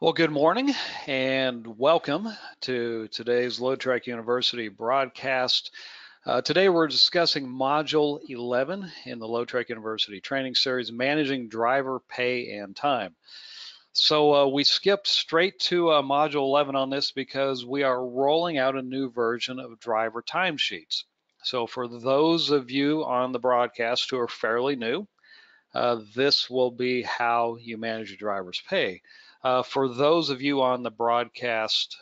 Well, good morning and welcome to today's LoadTrek University broadcast. Today we're discussing Module 11 in the LoadTrek University training series, Managing Driver Pay and Time. So we skipped straight to Module 11 on this because we are rolling out a new version of driver timesheets. So for those of you on the broadcast who are fairly new, this will be how you manage your driver's pay. For those of you on the broadcast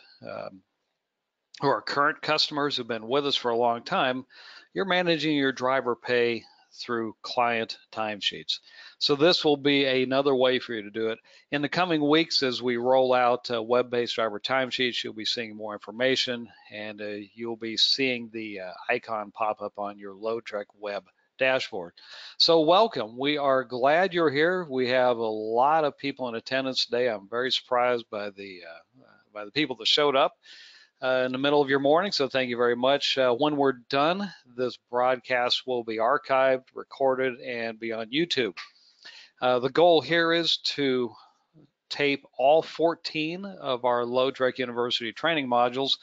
who are current customers who've been with us for a long time, you're managing your driver pay through client timesheets. So this will be another way for you to do it. In the coming weeks, as we roll out web-based driver timesheets, you'll be seeing more information, and you'll be seeing the icon pop up on your LoadTrek web dashboard. So welcome. We are glad you're here. We have a lot of people in attendance today. I'm very surprised by the people that showed up in the middle of your morning, so thank you very much. When we're done, this broadcast will be archived, recorded, and be on YouTube. The goal here is to tape all 14 of our LoadTrek University training modules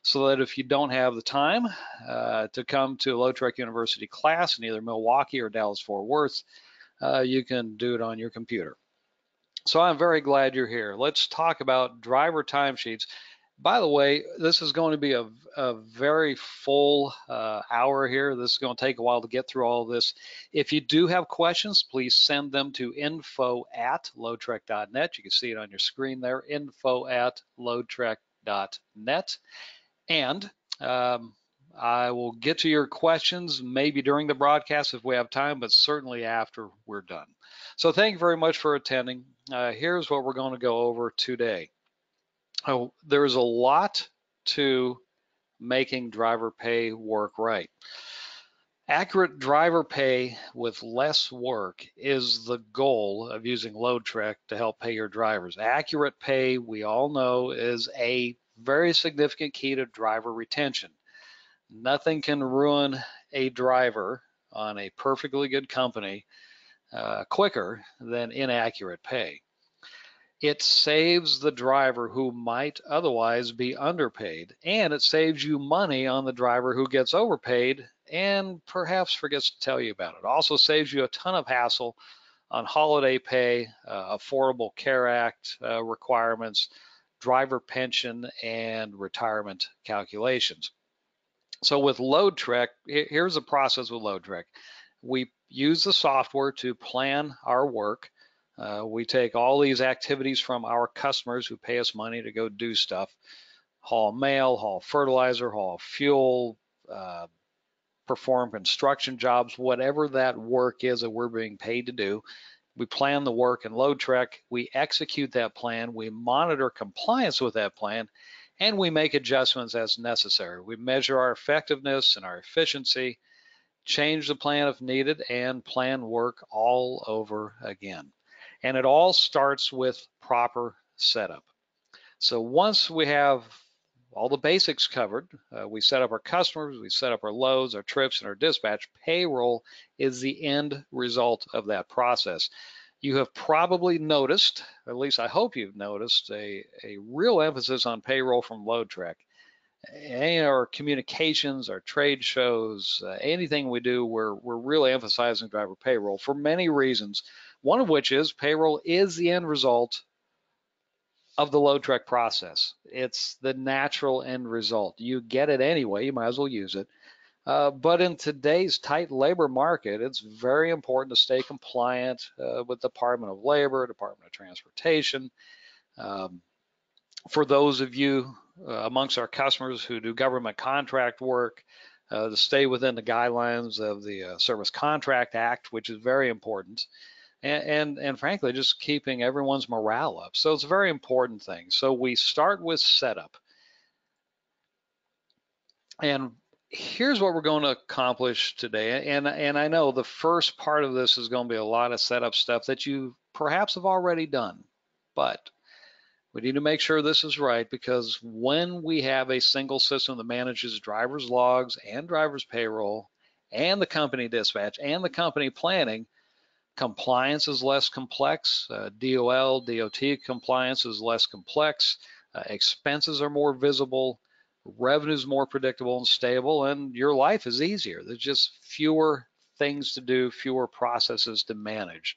so that if you don't have the time to come to a LoadTrek University class in either Milwaukee or Dallas-Fort Worth, you can do it on your computer. So I'm very glad you're here. Let's talk about driver timesheets. By the way, this is going to be a very full hour here. This is going to take a while to get through all of this. If you do have questions, please send them to info@loadtrek.net. You can see it on your screen there, info@loadtrek.net. And I will get to your questions maybe during the broadcast if we have time, but certainly after we're done. So thank you very much for attending. Here's what we're going to go over today. Oh, there's a lot to making driver pay work right. Accurate driver pay with less work is the goal of using LoadTrek to help pay your drivers. Accurate pay, we all know, is a very significant key to driver retention. Nothing can ruin a driver on a perfectly good company quicker than inaccurate pay. It saves the driver who might otherwise be underpaid, and it saves you money on the driver who gets overpaid and perhaps forgets to tell you about it. It also saves you a ton of hassle on holiday pay, Affordable Care Act requirements, driver pension, and retirement calculations. So with LoadTrek, here's the process with LoadTrek. We use the software to plan our work. We take all these activities from our customers who pay us money to go do stuff, haul mail, haul fertilizer, haul fuel, perform construction jobs, whatever that work is that we're being paid to do. We plan the work in LoadTrek, we execute that plan, we monitor compliance with that plan, and we make adjustments as necessary. We measure our effectiveness and our efficiency, change the plan if needed, and plan work all over again. And it all starts with proper setup. So once we have all the basics covered, we set up our customers, we set up our loads, our trips, and our dispatch. Payroll is the end result of that process. You have probably noticed, at least I hope you've noticed, a real emphasis on payroll from LoadTrek. Any of our communications, our trade shows, anything we do, we're really emphasizing driver payroll for many reasons. One of which is payroll is the end result of the LoadTrek process. It's the natural end result. You get it anyway, you might as well use it. But in today's tight labor market, it's very important to stay compliant with Department of Labor, Department of Transportation. For those of you amongst our customers who do government contract work, to stay within the guidelines of the Service Contract Act, which is very important. And frankly, just keeping everyone's morale up. So it's a very important thing. So we start with setup. And here's what we're going to accomplish today. And I know the first part of this is going to be a lot of setup stuff that you perhaps have already done. But we need to make sure this is right, because when we have a single system that manages driver's logs and driver's payroll and the company dispatch and the company planning, Compliance is less complex. DOL, DOT compliance is less complex. Expenses are more visible. Revenue is more predictable and stable, and your life is easier. There's just fewer things to do, fewer processes to manage.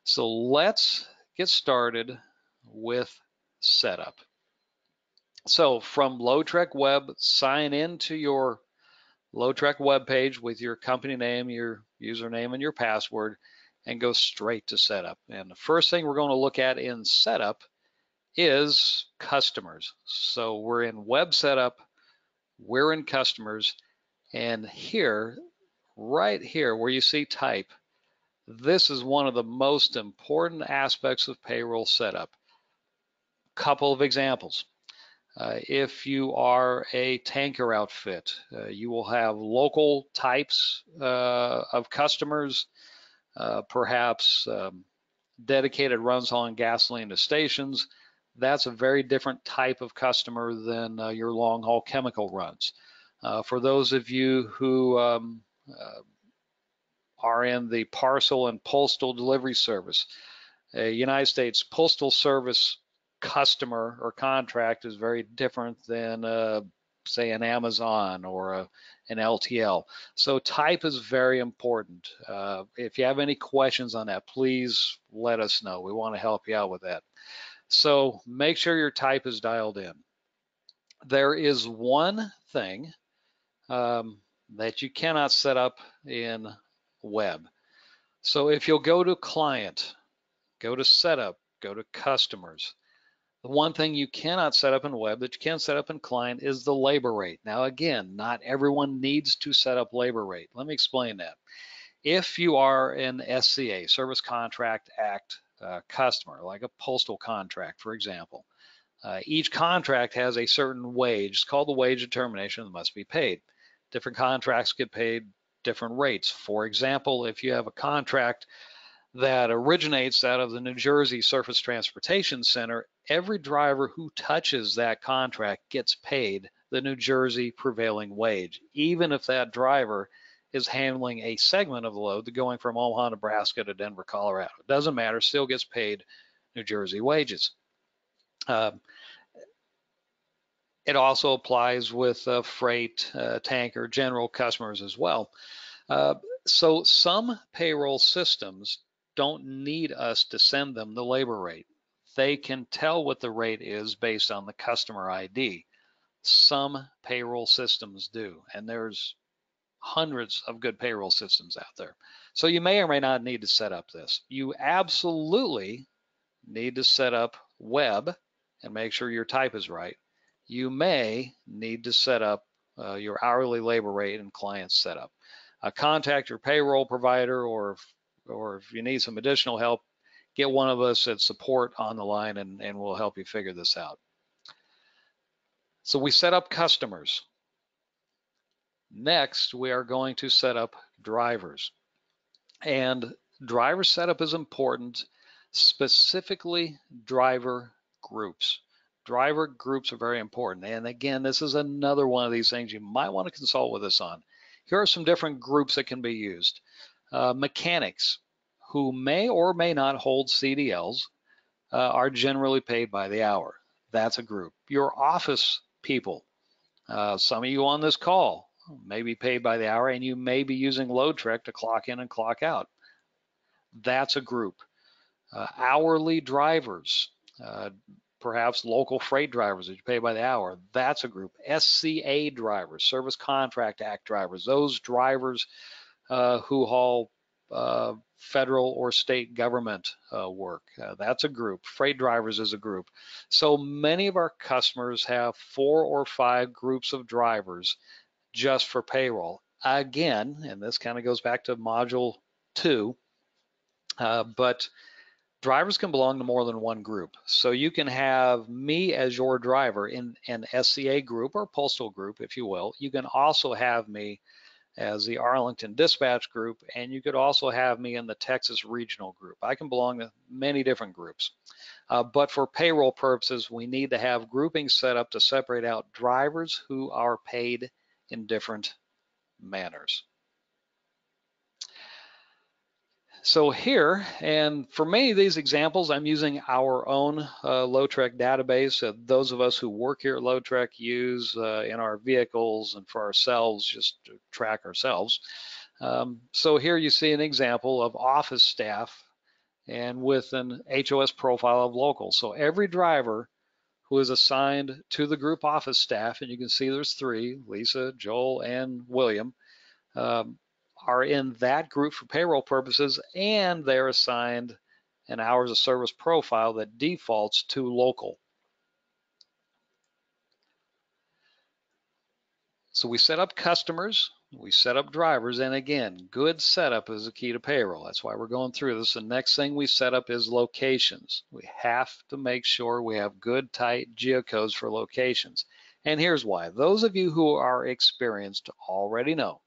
So let's get started with setup. So from LoadTrek Web, sign into your LoadTrek web page with your company name, your username, and your password, and go straight to setup. And the first thing we're going to look at in setup is customers. So we're in web setup, we're in customers, and here, right here where you see type, this is one of the most important aspects of payroll setup. Couple of examples. If you are a tanker outfit, you will have local types of customers, perhaps dedicated runs hauling gasoline to stations. That's a very different type of customer than your long haul chemical runs. For those of you who are in the parcel and postal delivery service, a United States Postal Service customer or contract is very different than say an Amazon or an LTL. So type is very important. If you have any questions on that, please let us know. We want to help you out with that. So make sure your type is dialed in. There is one thing that you cannot set up in web. So if you'll go to client, go to setup, go to customers. The one thing you cannot set up in web that you can set up in client is the labor rate. Now again, not everyone needs to set up labor rate. Let me explain that. If you are an SCA, Service Contract Act customer, like a postal contract, for example, each contract has a certain wage. It's called the wage determination that must be paid. Different contracts get paid different rates. For example, if you have a contract that originates out of the New Jersey Surface Transportation Center, every driver who touches that contract gets paid the New Jersey prevailing wage, even if that driver is handling a segment of the load going from Omaha, Nebraska to Denver, Colorado. It doesn't matter, still gets paid New Jersey wages. It also applies with freight, tanker, general customers as well. So some payroll systems don't need us to send them the labor rate. They can tell what the rate is based on the customer ID. Some payroll systems do, and there's hundreds of good payroll systems out there. So you may or may not need to set up this. You absolutely need to set up web and make sure your type is right. You may need to set up your hourly labor rate and client setup. Contact your payroll provider, or if you need some additional help, get one of us at support on the line and we'll help you figure this out. So we set up customers. Next, we are going to set up drivers. And driver setup is important, specifically driver groups. Driver groups are very important. And again, this is another one of these things you might want to consult with us on. Here are some different groups that can be used. Mechanics, who may or may not hold CDLs, are generally paid by the hour. That's a group. Your office people, some of you on this call may be paid by the hour, and you may be using LoadTrek to clock in and clock out. That's a group. Hourly drivers, perhaps local freight drivers that you pay by the hour, that's a group. SCA drivers, Service Contract Act drivers, those drivers who haul federal or state government work, that's a group. Freight drivers is a group. So many of our customers have 4 or 5 groups of drivers just for payroll. Again, and this kind of goes back to module 2, but drivers can belong to more than one group. So you can have me as your driver in an SCA group or postal group, if you will. You can also have me as the Arlington Dispatch group, and you could also have me in the Texas Regional group. I can belong to many different groups. But for payroll purposes, we need to have groupings set up to separate out drivers who are paid in different manners. So here, and for many of these examples, I'm using our own LoadTrek database that those of us who work here at LoadTrek use in our vehicles and for ourselves, just to track ourselves. So here you see an example of office staff and with an HOS profile of local. So every driver who is assigned to the group office staff, and you can see there's 3, Lisa, Joel, and William, um, are in that group for payroll purposes, and they're assigned an hours of service profile that defaults to local. So we set up customers, we set up drivers, and again, good setup is the key to payroll. That's why we're going through this. The next thing we set up is locations. We have to make sure we have good, tight geocodes for locations. And here's why. Those of you who are experienced already know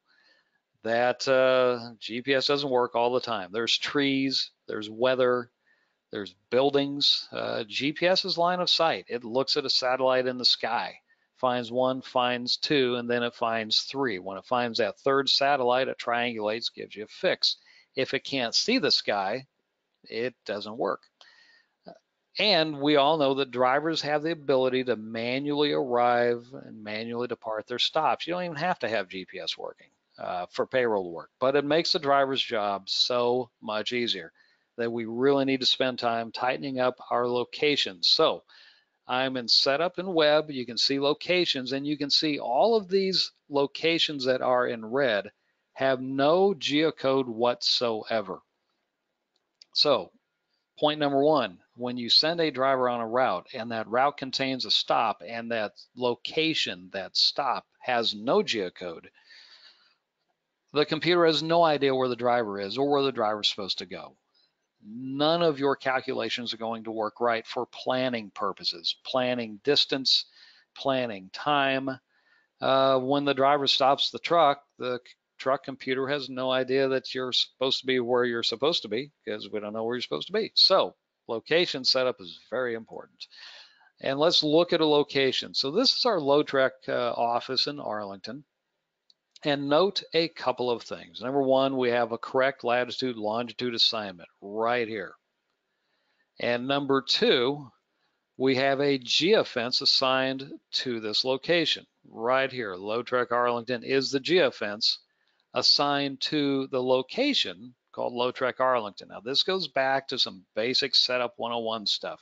that GPS doesn't work all the time. There's trees, there's weather, there's buildings. GPS is line of sight. It looks at a satellite in the sky, finds 1, finds 2, and then it finds 3. When it finds that 3rd satellite, it triangulates, gives you a fix. If it can't see the sky, it doesn't work. And we all know that drivers have the ability to manually arrive and manually depart their stops. You don't even have to have GPS working for payroll to work, but it makes the driver's job so much easier that we really need to spend time tightening up our locations. So I'm in setup and web. You can see locations, and you can see all of these locations that are in red have no geocode whatsoever. So point number 1, when you send a driver on a route and that route contains a stop and that location, that stop, has no geocode, the computer has no idea where the driver is or where the driver is supposed to go. None of your calculations are going to work right for planning purposes, planning distance, planning time. When the driver stops the truck computer has no idea that you're supposed to be where you're supposed to be because we don't know where you're supposed to be. So location setup is very important. And let's look at a location. So this is our LoadTrek office in Arlington. And note a couple of things. Number 1, we have a correct latitude, longitude assignment right here. And number 2, we have a geofence assigned to this location right here. LoadTrek Arlington is the geofence assigned to the location called LoadTrek Arlington. Now this goes back to some basic setup 101 stuff.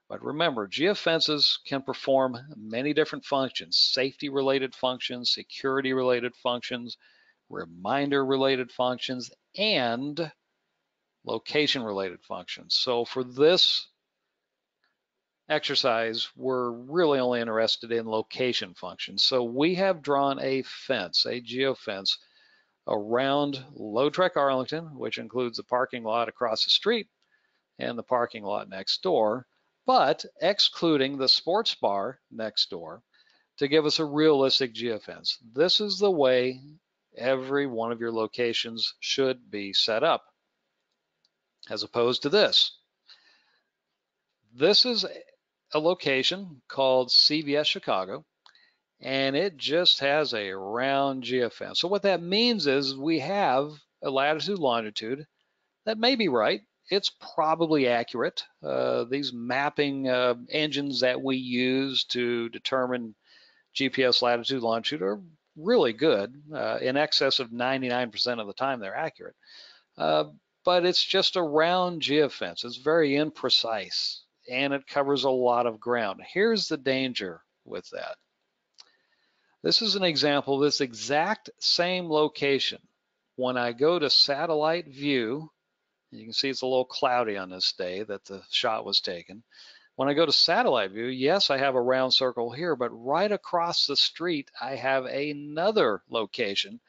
But remember, geofences can perform many different functions: safety-related functions, security-related functions, reminder-related functions, and location-related functions. So for this exercise, we're really only interested in location functions. So we have drawn a fence, a geofence, around LoadTrek Arlington, which includes the parking lot across the street and the parking lot next door, but excluding the sports bar next door to give us a realistic geofence. This is the way every one of your locations should be set up, as opposed to this. This is a location called CVS Chicago, and it just has a round geofence. So what that means is we have a latitude, longitude that may be right. It's probably accurate. These mapping engines that we use to determine GPS latitude, longitude are really good. In excess of 99% of the time, they're accurate. But it's just a round geofence. It's very imprecise, and it covers a lot of ground. Here's the danger with that. This is an example of this exact same location. When I go to satellite view, you can see it's a little cloudy on this day that the shot was taken. When I go to satellite view, yes, I have a round circle here, but right across the street, I have another location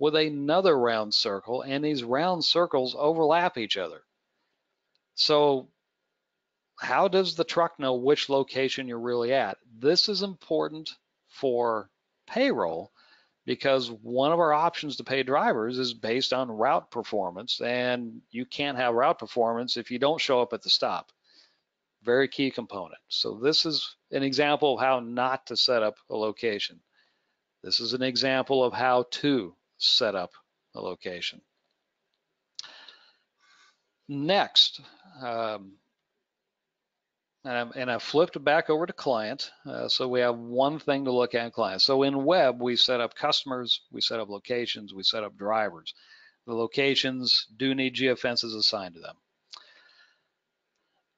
with another round circle, and these round circles overlap each other. So how does the truck know which location you're really at? This is important for payroll, because one of our options to pay drivers is based on route performance, and you can't have route performance if you don't show up at the stop. Very key component. So this is an example of how not to set up a location. This is an example of how to set up a location. Next, and I flipped it back over to client. So we have one thing to look at in client. So in web, we set up customers, we set up locations, we set up drivers. The locations do need geofences assigned to them.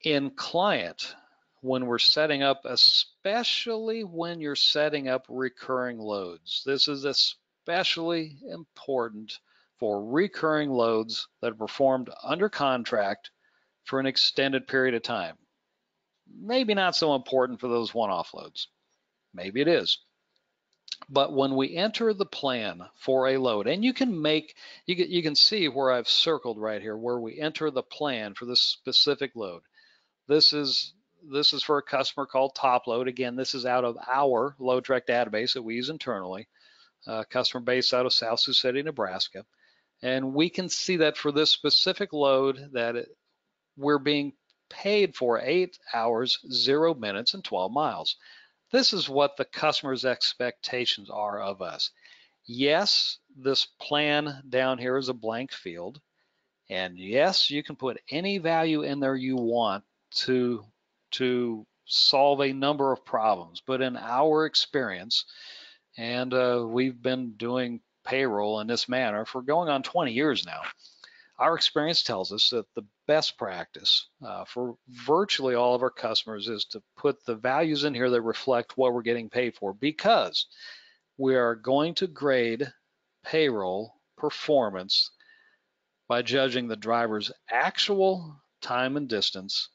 In client, when we're setting up, especially when you're setting up recurring loads, this is especially important for recurring loads that are performed under contract for an extended period of time. Maybe not so important for those one-off loads. Maybe it is. But when we enter the plan for a load, and you can see where I've circled right here, where we enter the plan for this specific load. This is for a customer called Top Load. Again, this is out of our LoadTrek database that we use internally, customer based out of South Sioux City, Nebraska. And we can see that for this specific load that we're being paid for 8 hours, 0 minutes, and 12 miles. This is what the customer's expectations are of us. Yes, this plan down here is a blank field. And yes, you can put any value in there you want to solve a number of problems. But in our experience, and we've been doing payroll in this manner for going on 20 years now, our experience tells us that the best practice for virtually all of our customers is to put the values in here that reflect what we're getting paid for, because we are going to grade payroll performance by judging the driver's actual time and distance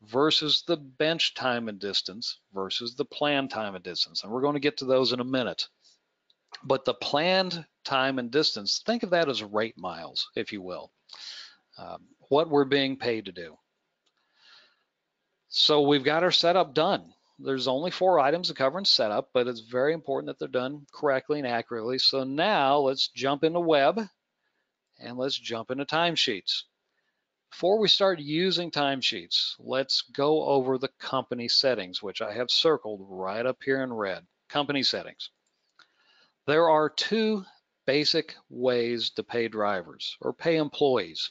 versus the bench time and distance versus the planned time and distance. And we're going to get to those in a minute. But the planned time and distance, think of that as rate miles, if you will. What we're being paid to do. So we've got our setup done. There's only 4 items to cover in setup, but it's very important that they're done correctly and accurately. So now let's jump into web and let's jump into timesheets. Before we start using timesheets, let's go over the company settings, which I have circled right up here in red. Company settings. There are 2 basic ways to pay drivers or pay employees.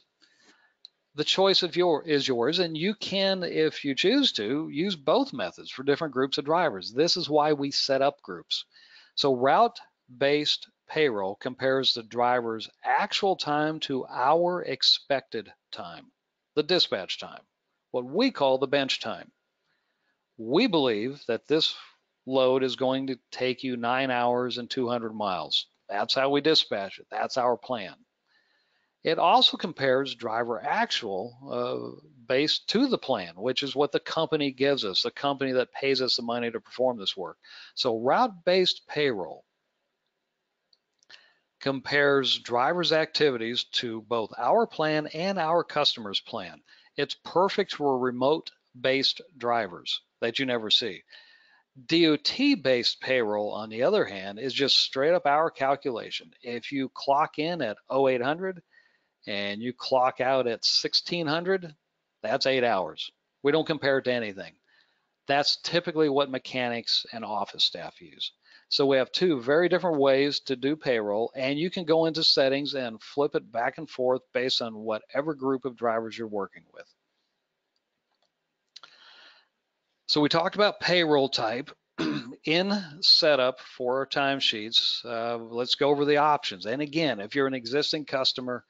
The choice is yours, and you can, if you choose to, use both methods for different groups of drivers. This is why we set up groups. So route-based payroll compares the driver's actual time to our expected time, the dispatch time, what we call the bench time. We believe that this load is going to take you 9 hours and 200 miles. That's how we dispatch it. That's our plan. It also compares driver actual based to the plan, which is what the company gives us, the company that pays us the money to perform this work. So route-based payroll compares drivers' activities to both our plan and our customer's plan. It's perfect for remote-based drivers that you never see. DOT-based payroll, on the other hand, is just straight up our calculation. If you clock in at 0800 and you clock out at 1600, that's 8 hours. We don't compare it to anything. That's typically what mechanics and office staff use. So we have 2 very different ways to do payroll, and you can go into settings and flip it back and forth based on whatever group of drivers you're working with. So we talked about payroll type. In setup for our timesheets, let's go over the options. And again, if you're an existing customer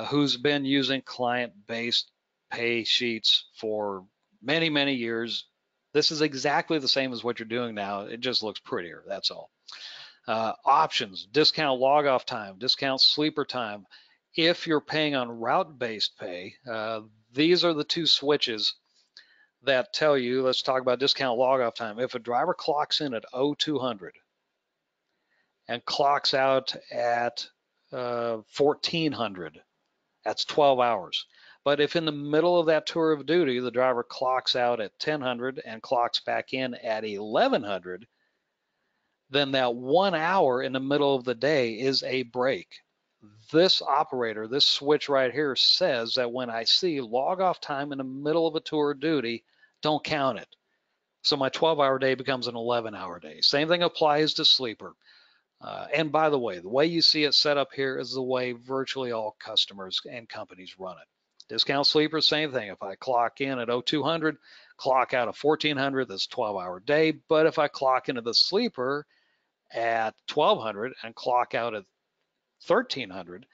who's been using client-based pay sheets for many, many years, this is exactly the same as what you're doing now. It just looks prettier, that's all. Options, discount log-off time, discount sleeper time. If you're paying on route-based pay, these are the 2 switches that tell you, let's talk about discount log-off time. If a driver clocks in at 0200 and clocks out at 1400, that's 12 hours. But if in the middle of that tour of duty, the driver clocks out at 1000 and clocks back in at 1100, then that 1 hour in the middle of the day is a break. This operator, this switch right here, says that when I see log off time in the middle of a tour of duty, don't count it. So my 12-hour day becomes an 11-hour day. Same thing applies to sleeper. And by the way you see it set up here is the way virtually all customers and companies run it. Discount sleeper, same thing. If I clock in at 0200, clock out at 1400, that's a 12-hour day. But if I clock into the sleeper at 1200 and clock out at 1300,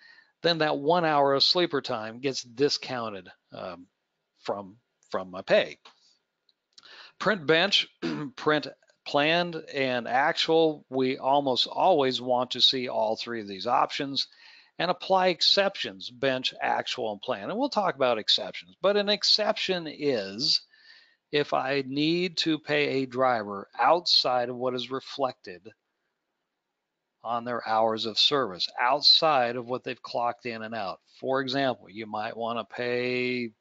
then that 1 hour of sleeper time gets discounted from my pay. Print bench, print planned and actual. We almost always want to see all three of these options, and apply exceptions: bench, actual, and planned. And we'll talk about exceptions. But an exception is if I need to pay a driver outside of what is reflected on their hours of service, outside of what they've clocked in and out. For example, you might want to pay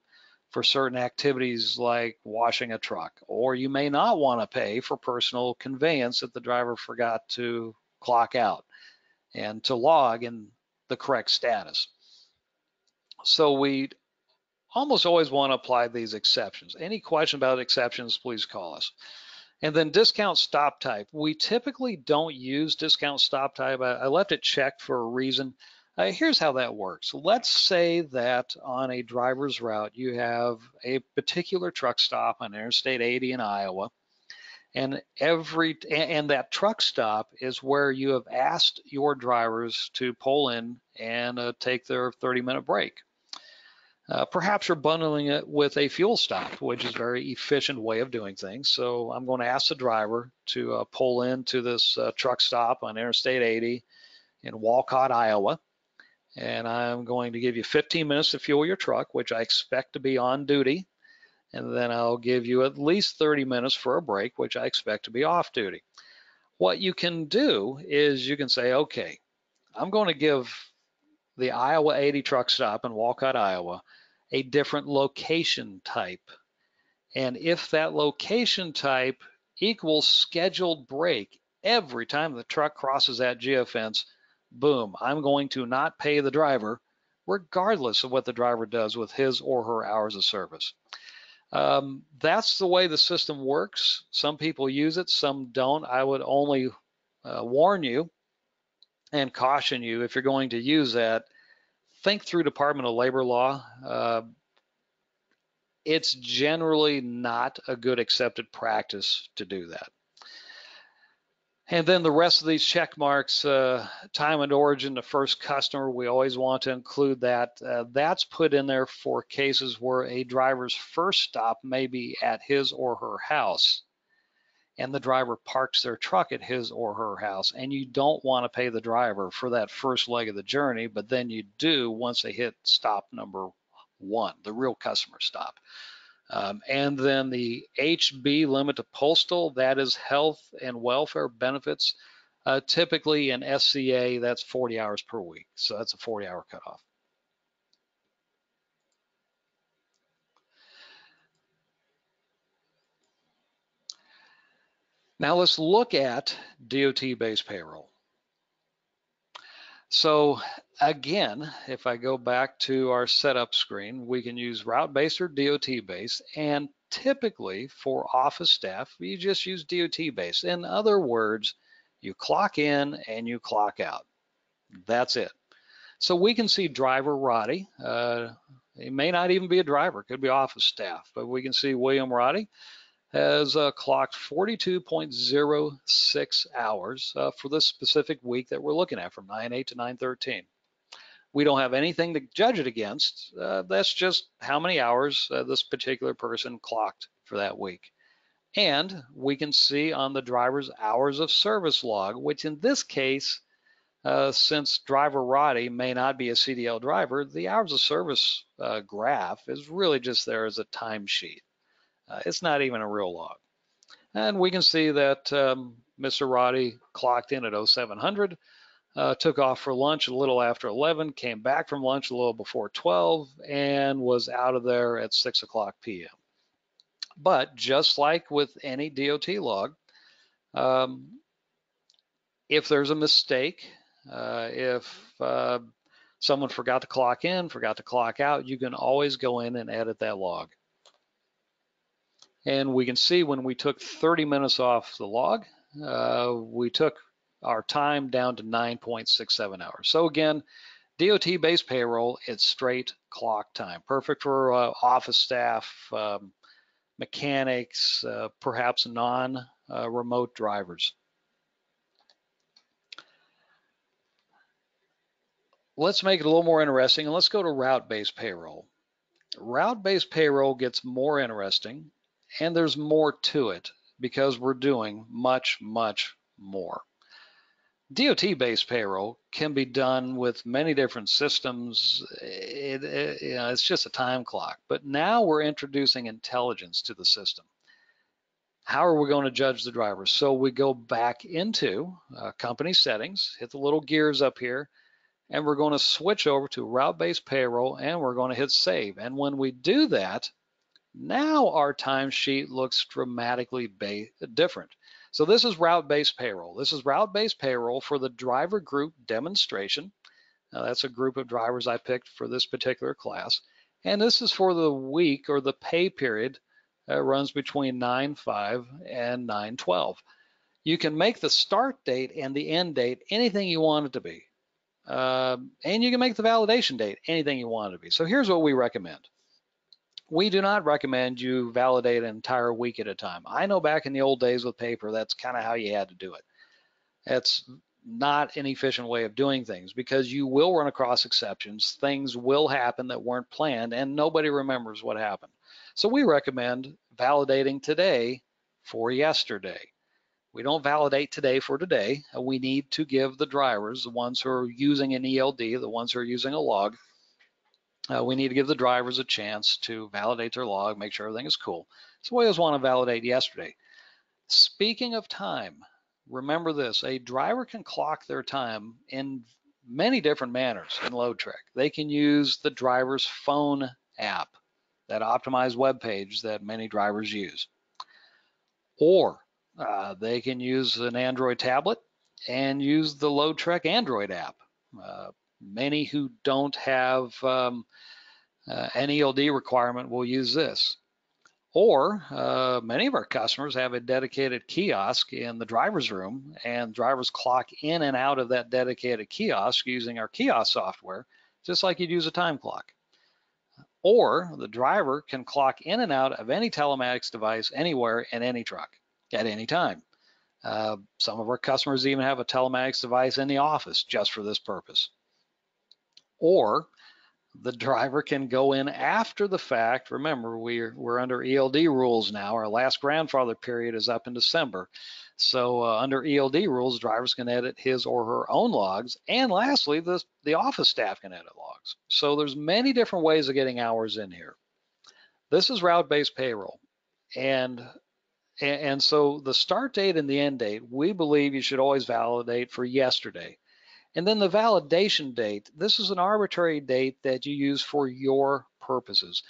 for certain activities like washing a truck, or you may not want to pay for personal conveyance that the driver forgot to clock out and to log in the correct status. So we almost always want to apply these exceptions. Any question about exceptions, please call us. And then discount stop type. We typically don't use discount stop type. I left it checked for a reason. Here's how that works. Let's say that on a driver's route, you have a particular truck stop on Interstate 80 in Iowa, and that truck stop is where you have asked your drivers to pull in and take their 30-minute break. Perhaps you're bundling it with a fuel stop, which is a very efficient way of doing things. So I'm going to ask the driver to pull into this truck stop on Interstate 80 in Walcott, Iowa. And I'm going to give you 15 minutes to fuel your truck, which I expect to be on duty. And then I'll give you at least 30 minutes for a break, which I expect to be off duty. What you can do is you can say, okay, I'm going to give the Iowa 80 truck stop in Walcott, Iowa, a different location type. And if that location type equals scheduled break every time the truck crosses that geofence, boom, I'm going to not pay the driver regardless of what the driver does with his or her hours of service. That's the way the system works. Some people use it, some don't. I would only warn you and caution you, if you're going to use that, think through Department of Labor law. It's generally not a good accepted practice to do that. And then the rest of these check marks, time and origin, the first customer, we always want to include that. That's put in there for cases where a driver's first stop may be at his or her house, and the driver parks their truck at his or her house, and you don't want to pay the driver for that first leg of the journey, but then you do once they hit stop number 1, the real customer stop. And then the HB limit to postal, that is health and welfare benefits. Typically in SCA, that's 40 hours per week. So that's a 40-hour cutoff. Now let's look at DOT-based payroll. So again, if I go back to our setup screen, we can use route-based or DOT-based, and typically for office staff, you just use DOT-based. In other words, you clock in and you clock out. That's it. So we can see driver Roddy. He may not even be a driver, could be office staff, but we can see William Roddy has clocked 42.06 hours for this specific week that we're looking at, from 9/8 to 9/13. We don't have anything to judge it against. That's just how many hours this particular person clocked for that week. And we can see on the driver's hours of service log, which in this case, since driver Roddy may not be a CDL driver, the hours of service graph is really just there as a timesheet. It's not even a real log. And we can see that Mr. Roddy clocked in at 0700, took off for lunch a little after 11, came back from lunch a little before 12, and was out of there at 6 o'clock p.m. But just like with any DOT log, if there's a mistake, if someone forgot to clock in, forgot to clock out, you can always go in and edit that log. And we can see when we took 30 minutes off the log, we took our time down to 9.67 hours. So again, DOT-based payroll, it's straight clock time. Perfect for office staff, mechanics, perhaps non-remote drivers. Let's make it a little more interesting, and let's go to route-based payroll. Route-based payroll gets more interesting, and there's more to it because we're doing much, much more. DOT-based payroll can be done with many different systems. It's just a time clock, but now we're introducing intelligence to the system. How are we going to judge the driver? So we go back into company settings, hit the little gears up here, and we're going to switch over to route-based payroll, and we're going to hit save. And when we do that, now our timesheet looks dramatically different. So this is route-based payroll. This is route-based payroll for the driver group demonstration. Now that's a group of drivers I picked for this particular class. And this is for the week or the pay period that runs between 9/5 and 9/12. You can make the start date and the end date anything you want it to be. And you can make the validation date anything you want it to be. So here's what we recommend. We do not recommend you validate an entire week at a time. I know back in the old days with paper, that's kind of how you had to do it. That's not an efficient way of doing things because you will run across exceptions. Things will happen that weren't planned and nobody remembers what happened. So we recommend validating today for yesterday. We don't validate today for today. We need to give the drivers, the ones who are using an ELD, the ones who are using a log, we need to give the drivers a chance to validate their log, make sure everything is cool. So we always want to validate yesterday. Speaking of time, remember this, a driver can clock their time in many different manners in LoadTrek. They can use the driver's phone app, that optimized web page that many drivers use. Or they can use an Android tablet and use the LoadTrek Android app. Many who don't have an ELD requirement will use this. Or many of our customers have a dedicated kiosk in the driver's room, and drivers clock in and out of that dedicated kiosk using our kiosk software, just like you'd use a time clock. Or the driver can clock in and out of any telematics device anywhere in any truck at any time. Some of our customers even have a telematics device in the office just for this purpose. Or the driver can go in after the fact. Remember, we're under ELD rules now. Our last grandfather period is up in December. So under ELD rules, drivers can edit his or her own logs. And lastly, the office staff can edit logs. So there's many different ways of getting hours in here. This is route-based payroll. And so the start date and the end date, we believe you should always validate for yesterday. And then the validation date, this is an arbitrary date that you use for your purposes.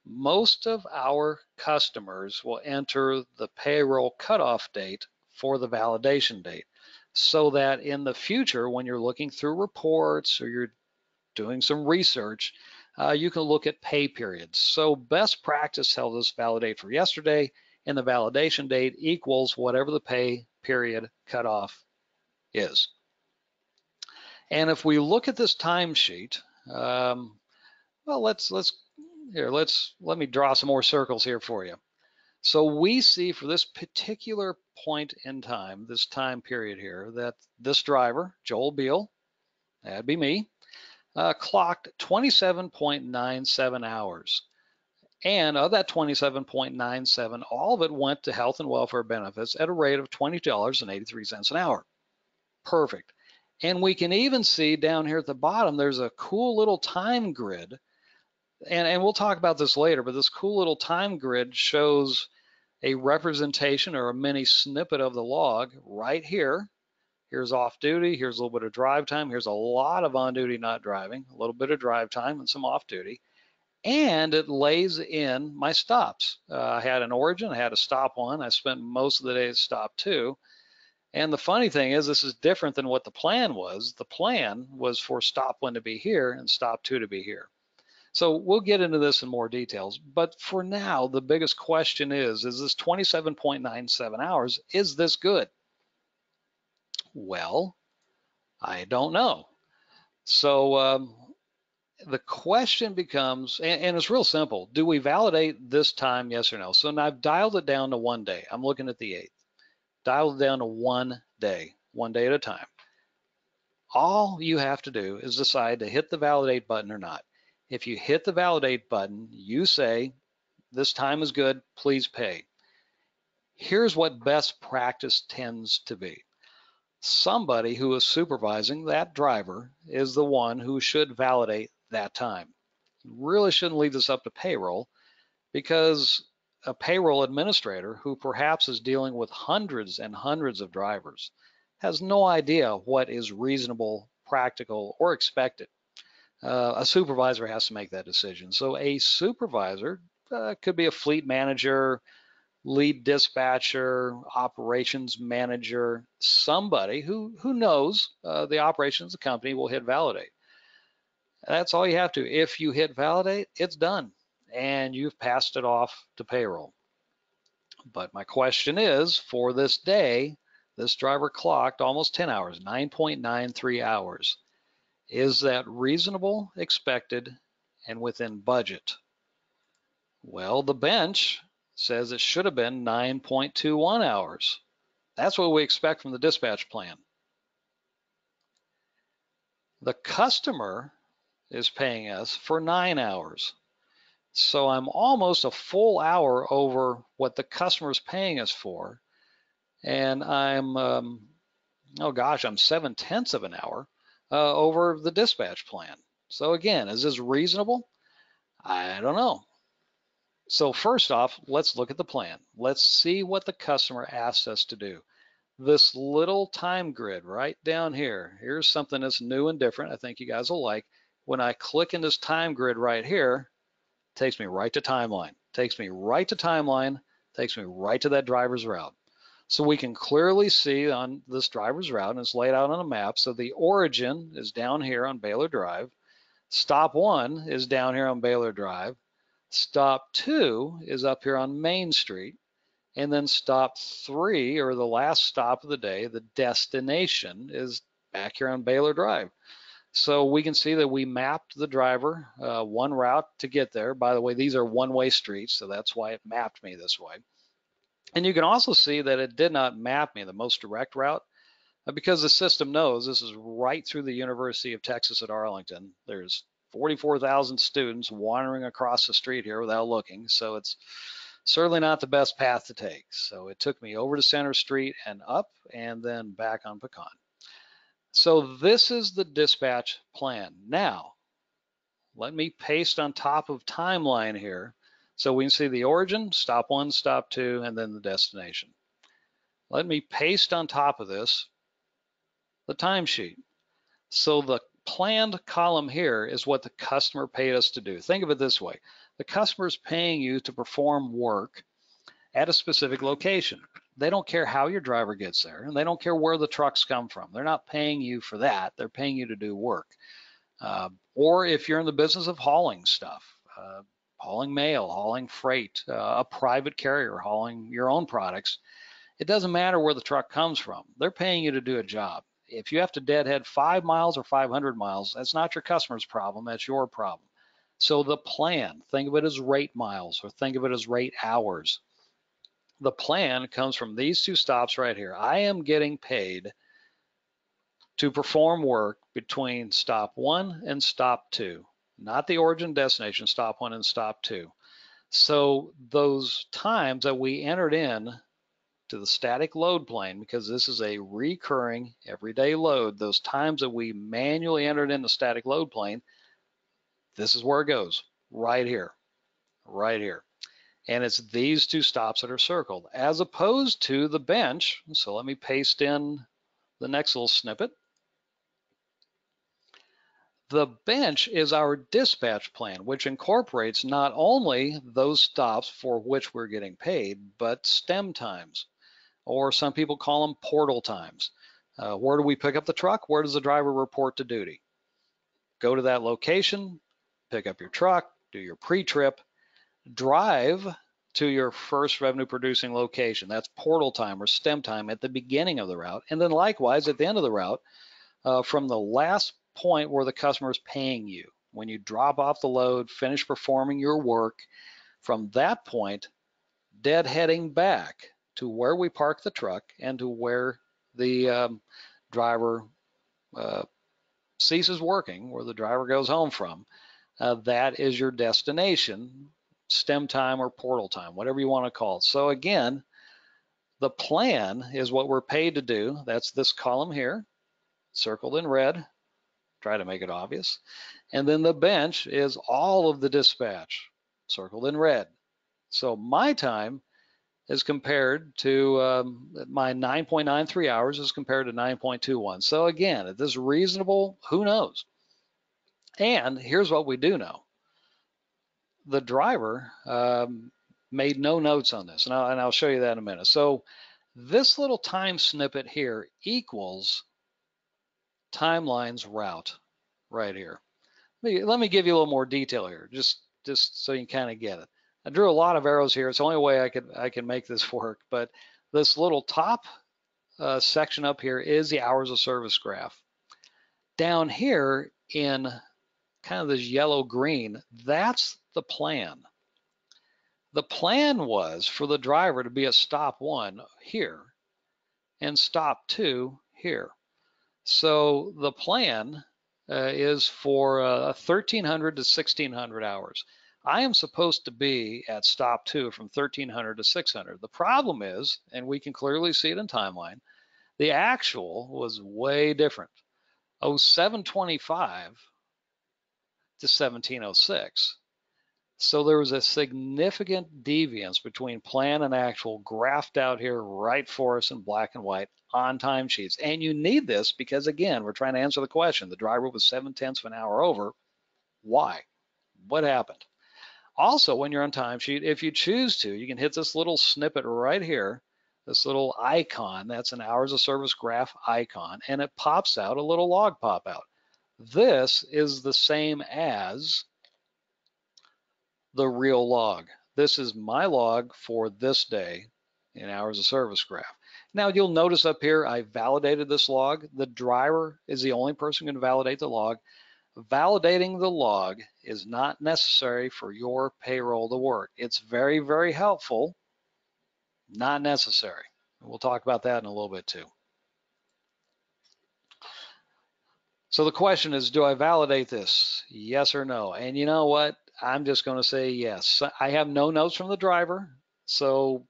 Most of our customers will enter the payroll cutoff date for the validation date so that in the future, when you're looking through reports or you're doing some research, you can look at pay periods. So best practice tells us validate for yesterday, and the validation date equals whatever the pay period cutoff is. And if we look at this timesheet, well, let me draw some more circles here for you. So we see for this particular point in time, this time period here, that this driver, Joel Beal, that'd be me, clocked 27.97 hours. And of that 27.97, all of it went to health and welfare benefits at a rate of $20.83 an hour. Perfect. And we can even see down here at the bottom, there's a cool little time grid. And we'll talk about this later, but this cool little time grid shows a representation or a mini snippet of the log right here. Here's off duty, here's a little bit of drive time, here's a lot of on duty not driving, a little bit of drive time and some off duty. And it lays in my stops. I had an origin, I had a stop one, I spent most of the day at stop two. And the funny thing is, this is different than what the plan was. The plan was for stop one to be here and stop two to be here. So we'll get into this in more details. But for now, the biggest question is this 27.97 hours, is this good? Well, I don't know. So The question becomes, and it's real simple, do we validate this time, yes or no? So now I've dialed it down to 1 day. I'm looking at the 8th. Dialed it down to 1 day, 1 day at a time. All you have to do is decide to hit the validate button or not. If you hit the validate button, you say, this time is good, please pay. Here's what best practice tends to be. Somebody who is supervising that driver is the one who should validate that time. You really shouldn't leave this up to payroll, because a payroll administrator who perhaps is dealing with hundreds and hundreds of drivers has no idea what is reasonable, practical, or expected. A supervisor has to make that decision. So a supervisor could be a fleet manager, lead dispatcher, operations manager, somebody who knows the operations of the company will hit validate. That's all you have to. If you hit validate, it's done, and you've passed it off to payroll. But my question is, for this day, this driver clocked almost 10 hours, 9.93 hours. Is that reasonable, expected, and within budget? Well, the bench says it should have been 9.21 hours. That's what we expect from the dispatch plan. The customer is paying us for 9 hours. So I'm almost a full hour over what the customer is paying us for. And I'm, oh gosh, I'm 7/10 of an hour over the dispatch plan. So again, is this reasonable? I don't know. So first off, let's look at the plan. Let's see what the customer asked us to do. This little time grid right down here, here's something that's new and different. I think you guys will like. When I click in this time grid right here, it takes me right to timeline. Takes me right to timeline, takes me right to that driver's route. So we can clearly see on this driver's route, and it's laid out on a map. So the origin is down here on Baylor Drive. Stop 1 is down here on Baylor Drive. Stop 2 is up here on Main Street. And then stop 3, or the last stop of the day, the destination, is back here on Baylor Drive. So we can see that we mapped the driver one route to get there. By the way, these are one-way streets, so that's why it mapped me this way. And you can also see that it did not map me the most direct route, because the system knows this is right through the University of Texas at Arlington. There's 44,000 students wandering across the street here without looking, so it's certainly not the best path to take. So it took me over to Center Street and up, and then back on Pecan. So this is the dispatch plan. Now, let me paste on top of timeline here so we can see the origin, stop 1, stop 2, and then the destination. Let me paste on top of this the timesheet. So the planned column here is what the customer paid us to do. Think of it this way. The customer is paying you to perform work at a specific location. They don't care how your driver gets there, and they don't care where the trucks come from. They're not paying you for that. They're paying you to do work. Or if you're in the business of hauling stuff, hauling mail, hauling freight, a private carrier hauling your own products, it doesn't matter where the truck comes from. They're paying you to do a job. If you have to deadhead 5 miles or 500 miles, that's not your customer's problem, that's your problem. So the plan, think of it as rate miles or think of it as rate hours. The plan comes from these 2 stops right here. I am getting paid to perform work between stop 1 and stop 2, not the origin destination, stop 1 and stop 2. So those times that we entered in to the static load plane, because this is a recurring everyday load, those times that we manually entered in the static load plane, this is where it goes, right here, right here. And it's these 2 stops that are circled, as opposed to the bench. So let me paste in the next little snippet. The bench is our dispatch plan, which incorporates not only those stops for which we're getting paid, but stem times, or some people call them portal times. Where do we pick up the truck? Where does the driver report to duty? Go to that location, pick up your truck, do your pre-trip, drive to your first revenue producing location. That's portal time or stem time at the beginning of the route. And then likewise at the end of the route, from the last point where the customer is paying you. When you drop off the load, finish performing your work, from that point, deadheading back to where we park the truck and to where the driver ceases working, where the driver goes home from, that is your destination, stem time or portal time, whatever you want to call it. So again, the plan is what we're paid to do. That's this column here, circled in red. Try to make it obvious. And then the bench is all of the dispatch, circled in red. So my time is compared to my 9.93 hours is compared to 9.21. So again, if this is reasonable, who knows? And here's what we do know. The driver made no notes on this, and I'll show you that in a minute. So this little time snippet here equals timeline's route right here. Let me give you a little more detail here, just so you kind of get it. I drew a lot of arrows here. It's the only way I can make this work, but this little top section up here is the hours of service graph. Down here in kind of this yellow-green, that's the plan. The plan was for the driver to be at stop 1 here and stop 2 here. So the plan is for 1,300 to 1,600 hours. I am supposed to be at stop 2 from 1,300 to 600. The problem is, and we can clearly see it in timeline, the actual was way different. 0725 to 1706. So there was a significant deviance between plan and actual graphed out here right for us in black and white on timesheets. And you need this because, again, we're trying to answer the question. The driver was 0.7 of an hour over. Why? What happened? Also, when you're on timesheet, if you choose to, you can hit this little snippet right here, this little icon. That's an hours of service graph icon, and it pops out a little log pop out. This is the same as the real log. This is my log for this day in hours of service graph. Now you'll notice up here I validated this log. The driver is the only person who can validate the log. Validating the log is not necessary for your payroll to work. It's very, very helpful, not necessary. We'll talk about that in a little bit too. So the question is, do I validate this? Yes or no? And you know what? I'm just going to say yes. I have no notes from the driver, so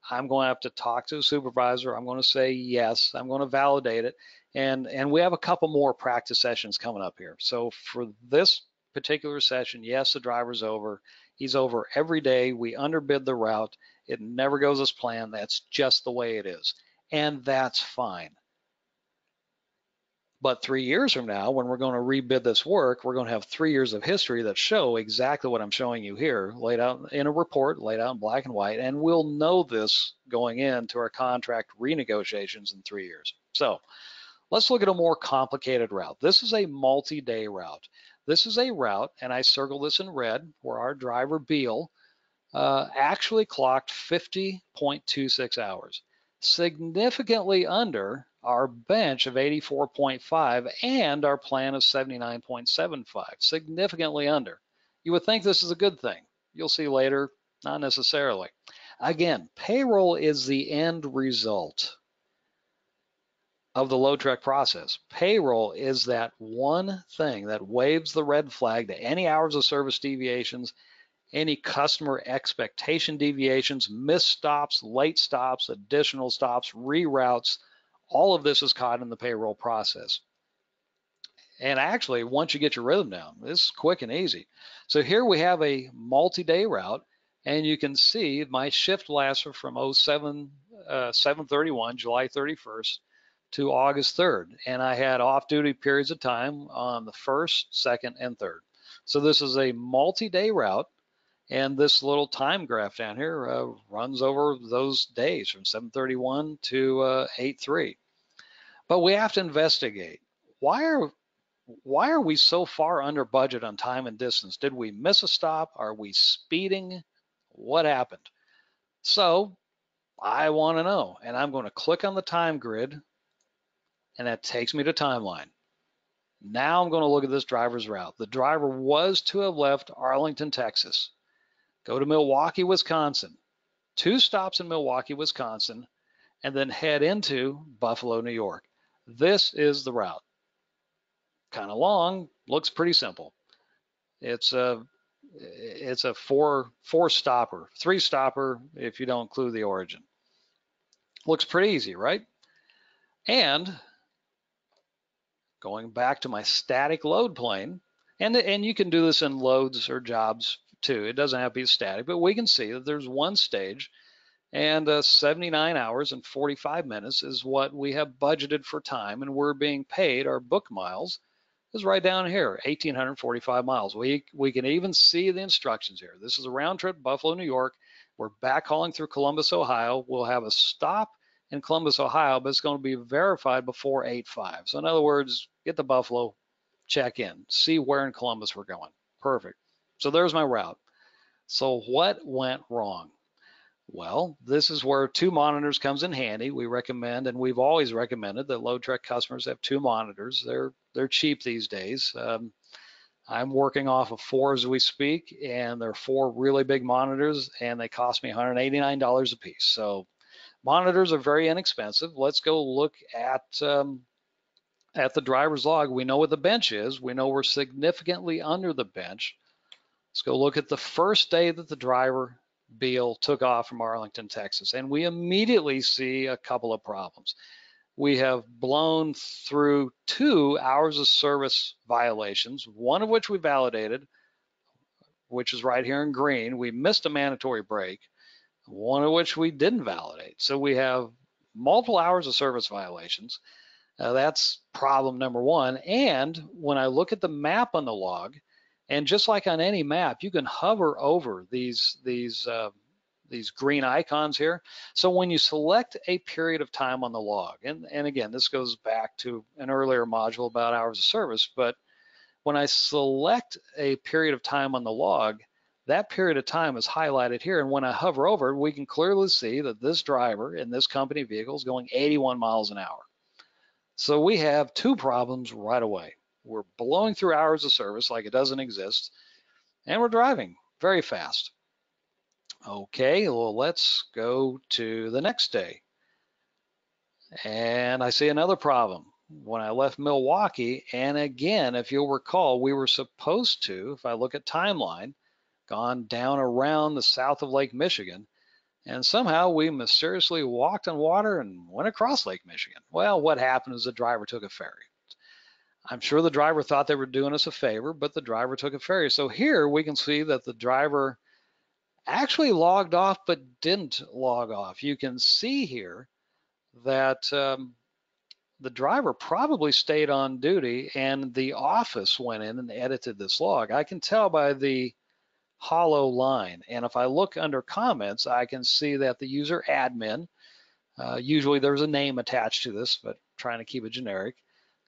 I'm going to have to talk to the supervisor. I'm going to say yes. I'm going to validate it. And we have a couple more practice sessions coming up here. So for this particular session, yes, the driver's over. He's over every day. We underbid the route. It never goes as planned. That's just the way it is. And that's fine. But 3 years from now, when we're going to rebid this work, we're going to have 3 years of history that show exactly what I'm showing you here, laid out in a report, laid out in black and white, and we'll know this going into our contract renegotiations in 3 years. So let's look at a more complicated route. This is a multi-day route. This is a route, and I circle this in red, where our driver, Beal, actually clocked 50.26 hours, significantly under our bench of 84.5 and our plan of 79.75, significantly under. You would think this is a good thing. You'll see later, not necessarily. Again, payroll is the end result of the LoadTrek process. Payroll is that one thing that waves the red flag to any hours of service deviations, any customer expectation deviations, missed stops, late stops, additional stops, reroutes. All of this is caught in the payroll process. And actually, once you get your rhythm down, this is quick and easy. So here we have a multi-day route, and you can see my shift lasts from 7/31, July 31st, to August 3rd. And I had off-duty periods of time on the 1st, 2nd, and 3rd. So this is a multi-day route. And this little time graph down here runs over those days from 7/31 to 8/3. But we have to investigate. Why are we so far under budget on time and distance? Did we miss a stop? Are we speeding? What happened? So I want to know. And I'm going to click on the time grid, and that takes me to timeline. Now I'm going to look at this driver's route. The driver was to have left Arlington, Texas, go to Milwaukee, Wisconsin, 2 stops in Milwaukee, Wisconsin, and then head into Buffalo, New York. This is the route. Kind of long, looks pretty simple. It's a four stopper, 3 stopper if you don't include the origin. Looks pretty easy, right? And going back to my static load plane, and you can do this in loads or jobs too. It doesn't have to be static, but we can see that there's one stage, and 79 hours and 45 minutes is what we have budgeted for time, and we're being paid. Our book miles is right down here, 1,845 miles. We can even see the instructions here. This is a round trip, Buffalo, New York. We're backhauling through Columbus, Ohio. We'll have a stop in Columbus, Ohio, but it's going to be verified before 8/5. So in other words, get to Buffalo, check in, see where in Columbus we're going. Perfect. So there's my route. So what went wrong? Well, this is where 2 monitors comes in handy. We recommend, and we've always recommended, that LoadTrek customers have 2 monitors. They're cheap these days. I'm working off of 4 as we speak, and they're 4 really big monitors, and they cost me $189 a piece. So monitors are very inexpensive. Let's go look at the driver's log. We know what the bench is. We know we're significantly under the bench. Let's go look at the first day that the driver, Beal, took off from Arlington, Texas, and we immediately see a couple of problems. We have blown through 2 hours of service violations, one of which we validated, which is right here in green. We missed a mandatory break, one of which we didn't validate. So we have multiple hours of service violations. That's problem number 1. And when I look at the map on the log, and just like on any map, you can hover over these green icons here. So when you select a period of time on the log, and again, this goes back to an earlier module about hours of service, but when I select a period of time on the log, that period of time is highlighted here. And when I hover over, we can clearly see that this driver in this company vehicle is going 81 miles an hour. So we have 2 problems right away. We're blowing through hours of service like it doesn't exist, and we're driving very fast. Okay, well, let's go to the next day. And I see another problem. When I left Milwaukee, and again, if you'll recall, we were supposed to, if I look at timeline, gone down around the south of Lake Michigan, and somehow we mysteriously walked on water and went across Lake Michigan. Well, what happened is the driver took a ferry. I'm sure the driver thought they were doing us a favor, but the driver took a ferry. So here we can see that the driver actually logged off but didn't log off. You can see here that the driver probably stayed on duty and the office went in and edited this log. I can tell by the hollow line, and if I look under comments, I can see that the user admin, usually there's a name attached to this, but trying to keep it generic,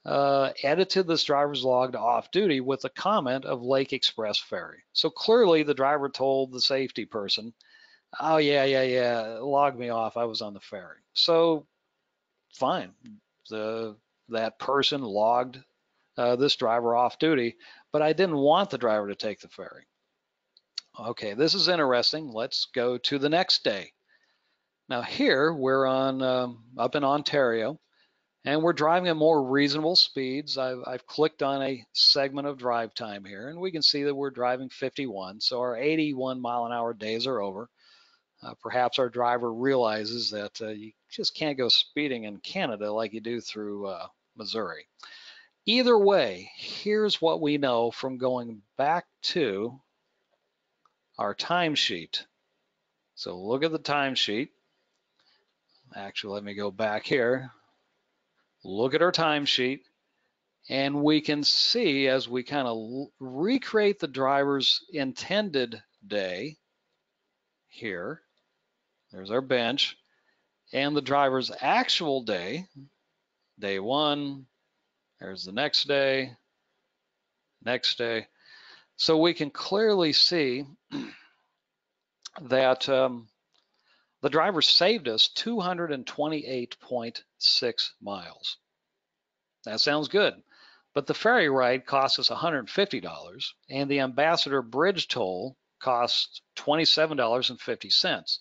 edited this driver's log to off duty with a comment of Lake Express Ferry. So clearly the driver told the safety person, oh yeah, log me off, I was on the ferry. So fine, that person logged this driver off duty, but I didn't want the driver to take the ferry. Okay, this is interesting. Let's go to the next day. Now here we're on up in Ontario, and we're driving at more reasonable speeds. I've clicked on a segment of drive time here, and we can see that we're driving 51. So our 81 mile an hour days are over. Perhaps our driver realizes that you just can't go speeding in Canada like you do through Missouri. Either way, here's what we know from going back to our timesheet. So look at the timesheet. Actually, let me go back here. Look at our timesheet, and we can see as we kind of recreate the driver's intended day here. There's our bench, and the driver's actual day, day 1. There's the next day, next day. So we can clearly see that the driver saved us 228.6 miles. That sounds good. But the ferry ride costs us $150, and the Ambassador Bridge toll costs $27.50.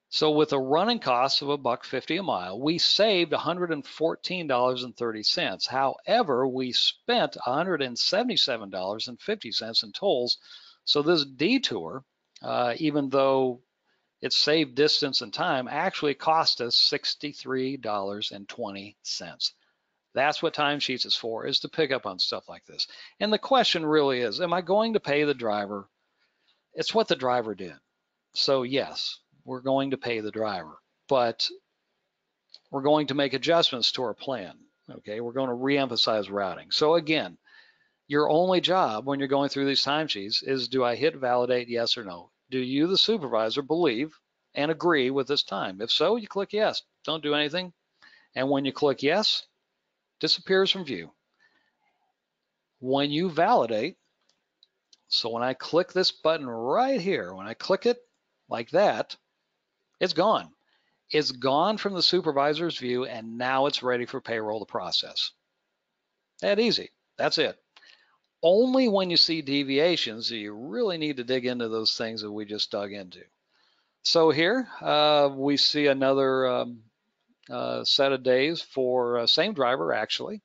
So with a running cost of $1.50 a mile, we saved $114.30. However, we spent $177.50 in tolls. So this detour, even though it saved distance and time, actually cost us $63.20. That's what timesheets is for, is to pick up on stuff like this. And the question really is, am I going to pay the driver? It's what the driver did. So yes, we're going to pay the driver, but we're going to make adjustments to our plan. Okay, we're going to reemphasize routing. So again, your only job when you're going through these timesheets is, do I hit validate, yes or no? Do you, the supervisor, believe and agree with this time? If so, you click yes. Don't do anything. And when you click yes, disappears from view. When you validate, so when I click this button right here, when I click it like that, it's gone. It's gone from the supervisor's view, and now it's ready for payroll to process. That easy. That's it. Only when you see deviations do you really need to dig into those things that we just dug into. So here we see another set of days for same driver actually,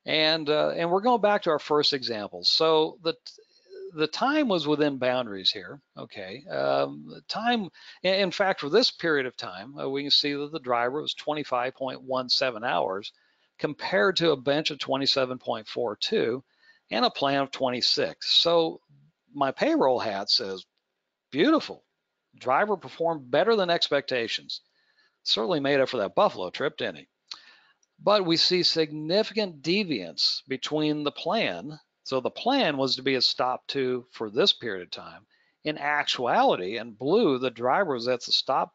and we're going back to our first example. So the time was within boundaries here. Okay, time. In fact, for this period of time, we can see that the driver was 25.17 hours compared to a bench of 27.42 and a plan of 26. So my payroll hat says, beautiful. Driver performed better than expectations. Certainly made up for that Buffalo trip, didn't he? But we see significant deviance between the plan. So the plan was to be a stop to for this period of time. In actuality, in blue, the driver was at the stop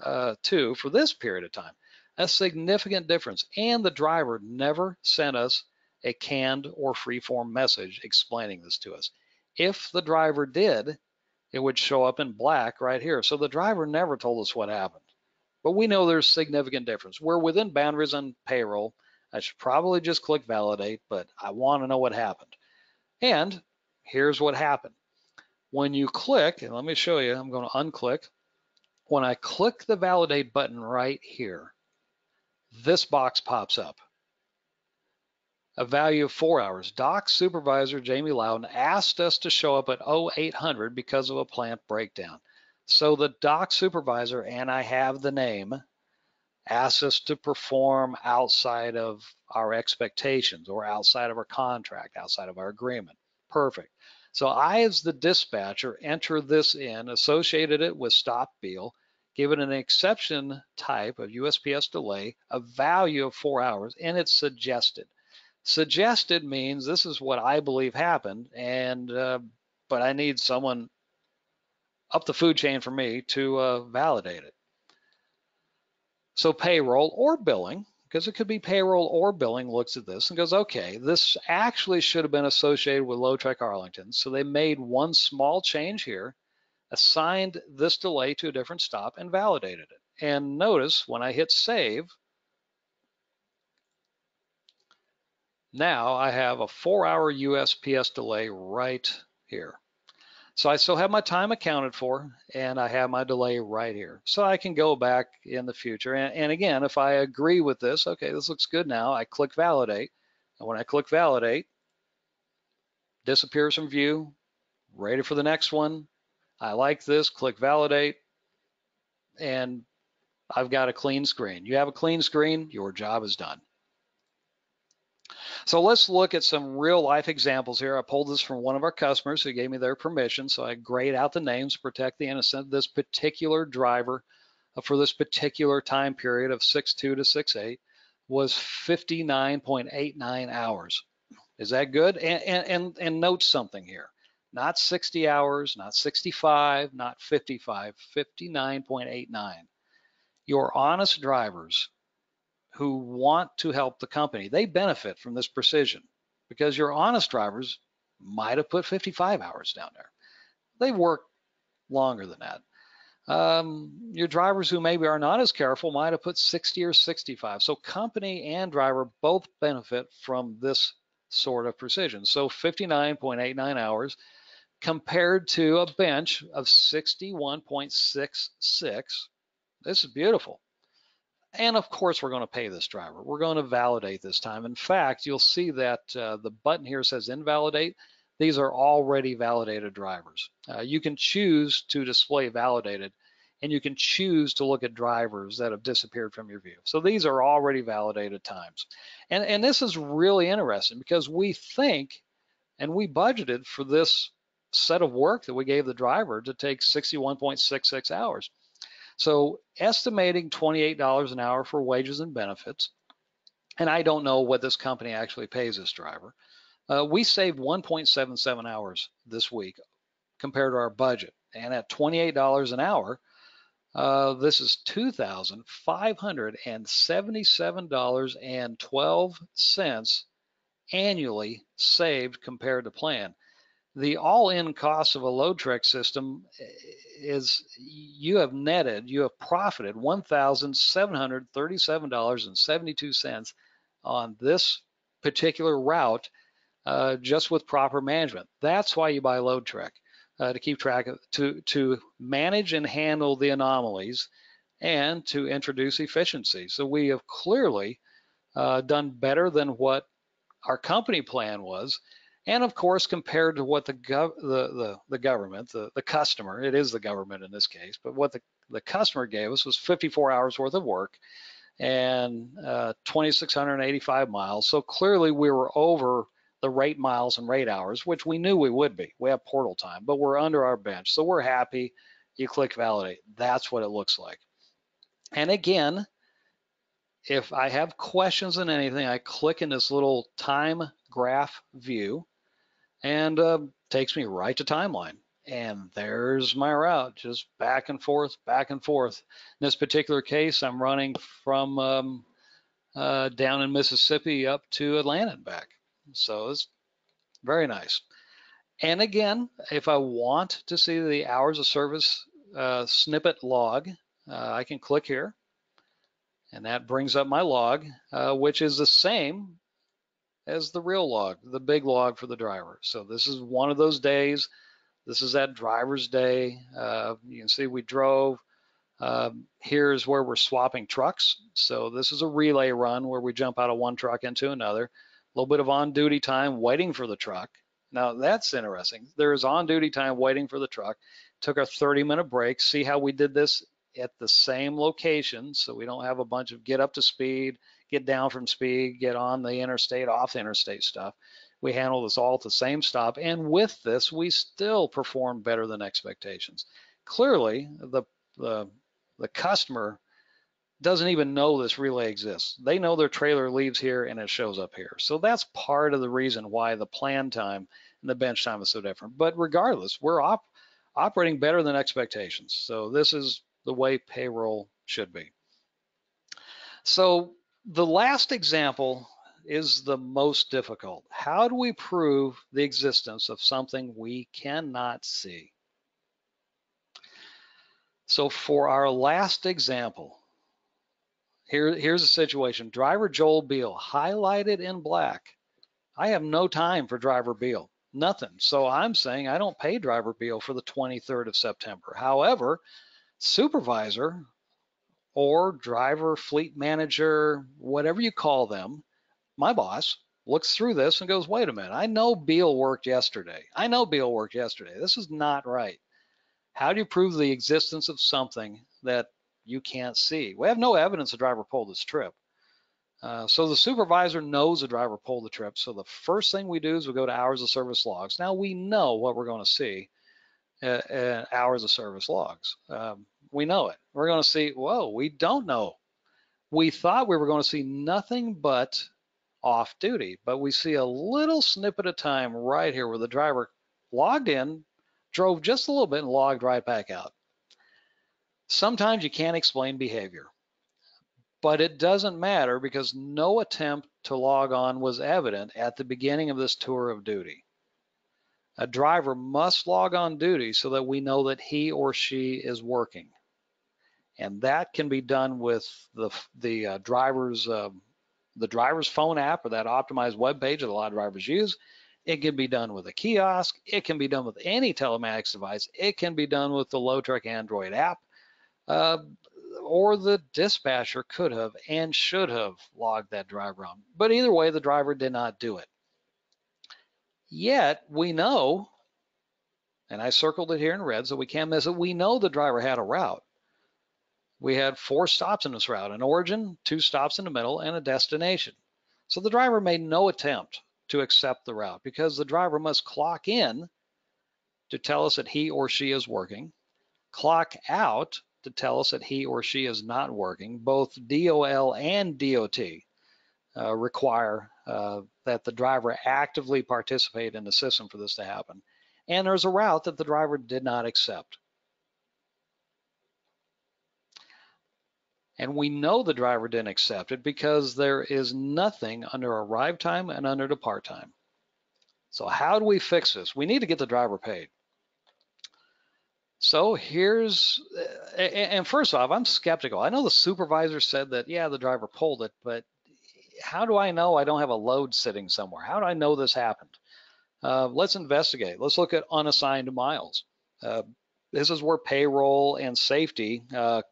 to for this period of time. A significant difference. And the driver never sent us a canned or freeform message explaining this to us. If the driver did, it would show up in black right here. So the driver never told us what happened. But we know there's significant difference. We're within boundaries on payroll. I should probably just click validate, but I want to know what happened. And here's what happened. When you click, and let me show you, I'm going to unclick. When I click the validate button right here, this box pops up. A value of 4 hours. Dock supervisor Jamie Loudon asked us to show up at 0800 because of a plant breakdown. So the dock supervisor, and I have the name, asked us to perform outside of our expectations or outside of our contract, outside of our agreement. Perfect. So I, as the dispatcher, enter this in, associated it with stop bill, give it an exception type of USPS delay, a value of 4 hours, and it's suggested. Suggested means this is what I believe happened, and but I need someone up the food chain for me to validate it. So payroll or billing, because it could be payroll or billing, looks at this and goes, okay, this actually should have been associated with LoadTrek Arlington. So they made one small change here, assigned this delay to a different stop, and validated it. And notice when I hit save, now I have a 4-hour USPS delay right here. So I still have my time accounted for, and I have my delay right here. So I can go back in the future. And again, if I agree with this, okay, this looks good now, I click validate. And when I click validate, disappears from view, ready for the next one. I like this, click validate, and I've got a clean screen. You have a clean screen, your job is done. So let's look at some real life examples here. I pulled this from one of our customers who gave me their permission. So I grayed out the names to protect the innocent. This particular driver for this particular time period of 6/2 to 6/8 was 59.89 hours. Is that good? And note something here. Not 60 hours, not 65, not 55, 59.89. Your honest drivers who want to help the company, they benefit from this precision because your honest drivers might have put 55 hours down there. They work longer than that. Your drivers who maybe are not as careful might have put 60 or 65. So company and driver both benefit from this sort of precision. So 59.89 hours compared to a bench of 61.66. This is beautiful. And of course, we're going to pay this driver. We're going to validate this time. In fact, you'll see that the button here says invalidate. These are already validated drivers. You can choose to display validated, and you can choose to look at drivers that have disappeared from your view. So these are already validated times. And this is really interesting because we think, and we budgeted for this set of work that we gave the driver to take 61.66 hours. So estimating $28 an hour for wages and benefits, and I don't know what this company actually pays this driver. We saved 1.77 hours this week compared to our budget. And at $28 an hour, this is $2,577.12 annually saved compared to plan. The all-in cost of a LoadTrek system is you have profited $1,737.72 on this particular route just with proper management. That's why you buy LoadTrek, to keep track of, to manage and handle the anomalies and to introduce efficiency. So we have clearly done better than what our company plan was. And of course, compared to what the government, the customer, it is the government in this case, but what the customer gave us was 54 hours worth of work and 2,685 miles. So clearly we were over the rate miles and rate hours, which we knew we would be. We have portal time, but we're under our bench. So we're happy. You click validate. That's what it looks like. And again, if I have questions on anything, I click in this little time graph view and takes me right to timeline. And there's my route, just back and forth, back and forth. In this particular case, I'm running from down in Mississippi up to Atlanta and back. So it's very nice. And again, if I want to see the hours of service snippet log, I can click here. And that brings up my log, which is the same as the real log, the big log for the driver. So this is one of those days. This is that driver's day. You can see we drove. Here's where we're swapping trucks. So this is a relay run where we jump out of one truck into another. A little bit of on-duty time waiting for the truck. Now that's interesting. There is on-duty time waiting for the truck. Took a 30-minute break. See how we did this at the same location, so we don't have a bunch of get up to speed, get down from speed, get on the interstate, off the interstate stuff. We handle this all at the same stop, and with this, we still perform better than expectations. Clearly, the customer doesn't even know this relay exists. They know their trailer leaves here and it shows up here. So that's part of the reason why the plan time and the bench time is so different. But regardless, we're operating better than expectations. So this is the way payroll should be. So the last example is the most difficult. How do we prove the existence of something we cannot see? So for our last example, here's a situation. Driver Joel Beal, highlighted in black. I have no time for driver Beal, nothing. So I'm saying I don't pay driver Beal for the 23rd of September. However, supervisor or driver, fleet manager, whatever you call them, my boss looks through this and goes, wait a minute, I know Beal worked yesterday. I know Beal worked yesterday. This is not right. How do you prove the existence of something that you can't see? We have no evidence the driver pulled this trip. So the supervisor knows the driver pulled the trip. So the first thing we do is we go to hours of service logs. Now we know what we're going to see. Hours of service logs. We know it. We're going to see, whoa, we don't know. We thought we were going to see nothing but off duty, but we see a little snippet of time right here where the driver logged in, drove just a little bit and logged right back out. Sometimes you can't explain behavior, but it doesn't matter because no attempt to log on was evident at the beginning of this tour of duty. A driver must log on duty so that we know that he or she is working. And that can be done with the driver's phone app or that optimized web page that a lot of drivers use. It can be done with a kiosk. It can be done with any telematics device. It can be done with the LoadTrek Android app. Or the dispatcher could have and should have logged that driver on. But either way, the driver did not do it. Yet we know, and I circled it here in red so we can't miss it, we know the driver had a route. We had 4 stops in this route, an origin, 2 stops in the middle, and a destination. So the driver made no attempt to accept the route because the driver must clock in to tell us that he or she is working, clock out to tell us that he or she is not working. Both DOL and DOT require that the driver actively participate in the system for this to happen. And there's a route that the driver did not accept. And we know the driver didn't accept it because there is nothing under arrive time and under depart time. So how do we fix this? We need to get the driver paid. So and first off, I'm skeptical. I know the supervisor said that, yeah, the driver pulled it, but how do I know I don't have a load sitting somewhere? How do I know this happened? Let's investigate. Let's look at unassigned miles. This is where payroll and safety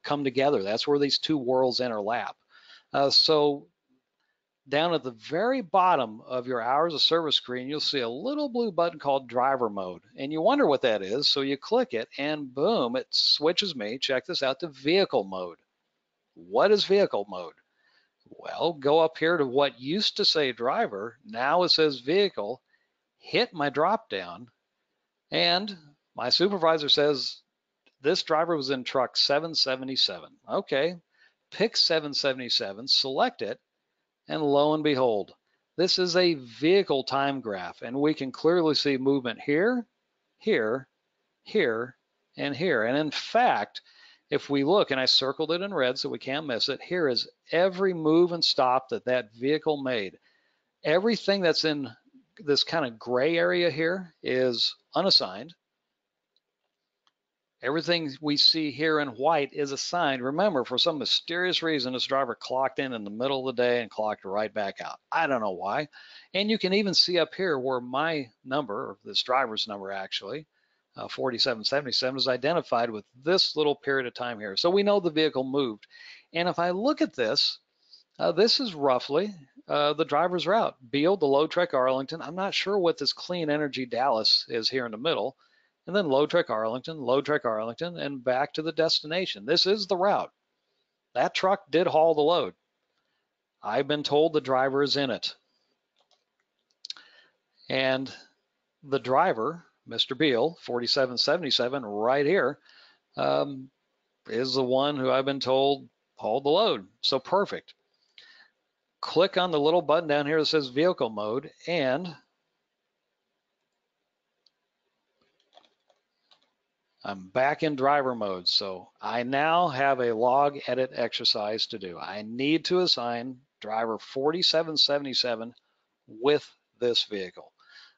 come together. That's where these two worlds overlap. So down at the very bottom of your hours of service screen, you'll see a little blue button called driver mode. And you wonder what that is. So you click it and boom, it switches me, check this out, to vehicle mode. What is vehicle mode? Well, go up here to what used to say driver. Now it says vehicle. Hit my drop down, and my supervisor says this driver was in truck 777. Okay, pick 777, select it, and lo and behold, this is a vehicle time graph, and we can clearly see movement here, here, here, and here. And in fact, if we look, and I circled it in red so we can't miss it, here is every move and stop that that vehicle made. Everything that's in this kind of gray area here is unassigned. Everything we see here in white is assigned. Remember, for some mysterious reason, this driver clocked in the middle of the day and clocked right back out. I don't know why. And you can even see up here where my number, or this driver's number actually, 4777, is identified with this little period of time here. So we know the vehicle moved. And if I look at this, this is roughly the driver's route. Beal to LoadTrek Arlington. I'm not sure what this Clean Energy Dallas is here in the middle. And then LoadTrek Arlington, and back to the destination. This is the route. That truck did haul the load. I've been told the driver is in it. And the driver, Mr. Beal, 4777, right here, is the one who I've been told hauled the load. So perfect. Click on the little button down here that says vehicle mode, and I'm back in driver mode. So I now have a log edit exercise to do. I need to assign driver 4777 with this vehicle.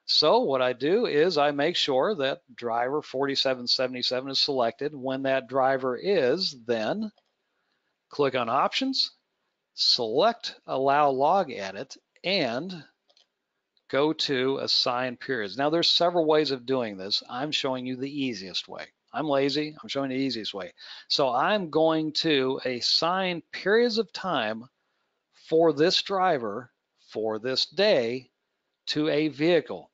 So what I do is I make sure that driver 4777 is selected. When that driver is, then click on options, select allow log edit, and go to assign periods. Now there's several ways of doing this. I'm showing you the easiest way. I'm lazy, I'm showing you the easiest way. So I'm going to assign periods of time for this driver for this day to a vehicle.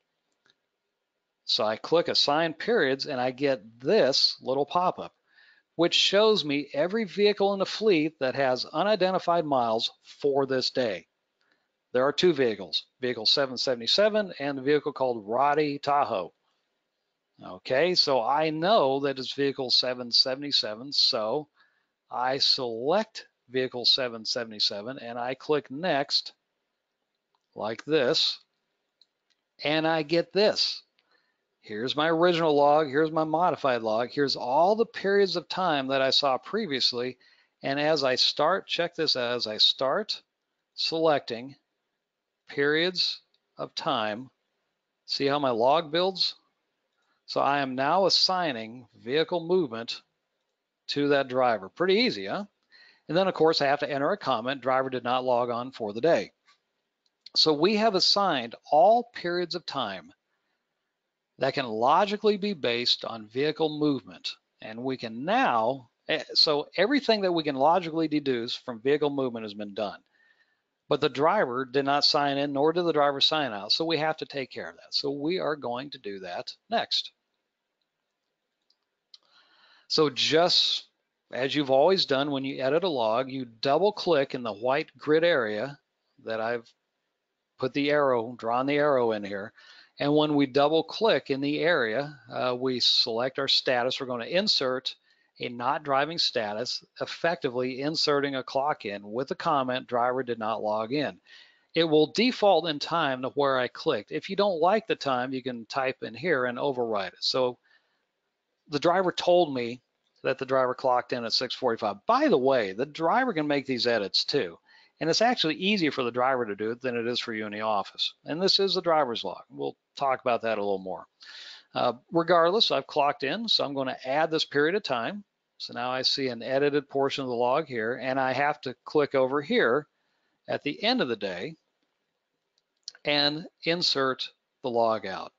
So I click assign periods and I get this little pop-up, which shows me every vehicle in the fleet that has unidentified miles for this day. There are 2 vehicles, vehicle 777 and the vehicle called Roddy Tahoe. Okay, so I know that it's vehicle 777, so I select vehicle 777 and I click next like this, and I get this. Here's my original log, here's my modified log, here's all the periods of time that I saw previously, and as I start, check this out, as I start selecting periods of time, see how my log builds? So I am now assigning vehicle movement to that driver. Pretty easy, huh? And then, of course, I have to enter a comment, driver did not log on for the day. So we have assigned all periods of time that can logically be based on vehicle movement. And we can now, so everything that we can logically deduce from vehicle movement has been done. But the driver did not sign in, nor did the driver sign out. So we have to take care of that. So we are going to do that next. So just as you've always done when you edit a log, you double click in the white grid area that I've put the arrow, drawn the arrow in here. And when we double click in the area, we select our status. We're going to insert a not driving status, effectively inserting a clock in with a comment, driver did not log in. It will default in time to where I clicked. If you don't like the time, you can type in here and override it. So the driver told me that the driver clocked in at 6:45. By the way, the driver can make these edits too. And it's actually easier for the driver to do it than it is for you in the office. And this is the driver's log. We'll talk about that a little more. Regardless, I've clocked in, so I'm going to add this period of time. So now I see an edited portion of the log here, and I have to click over here at the end of the day and insert the log out.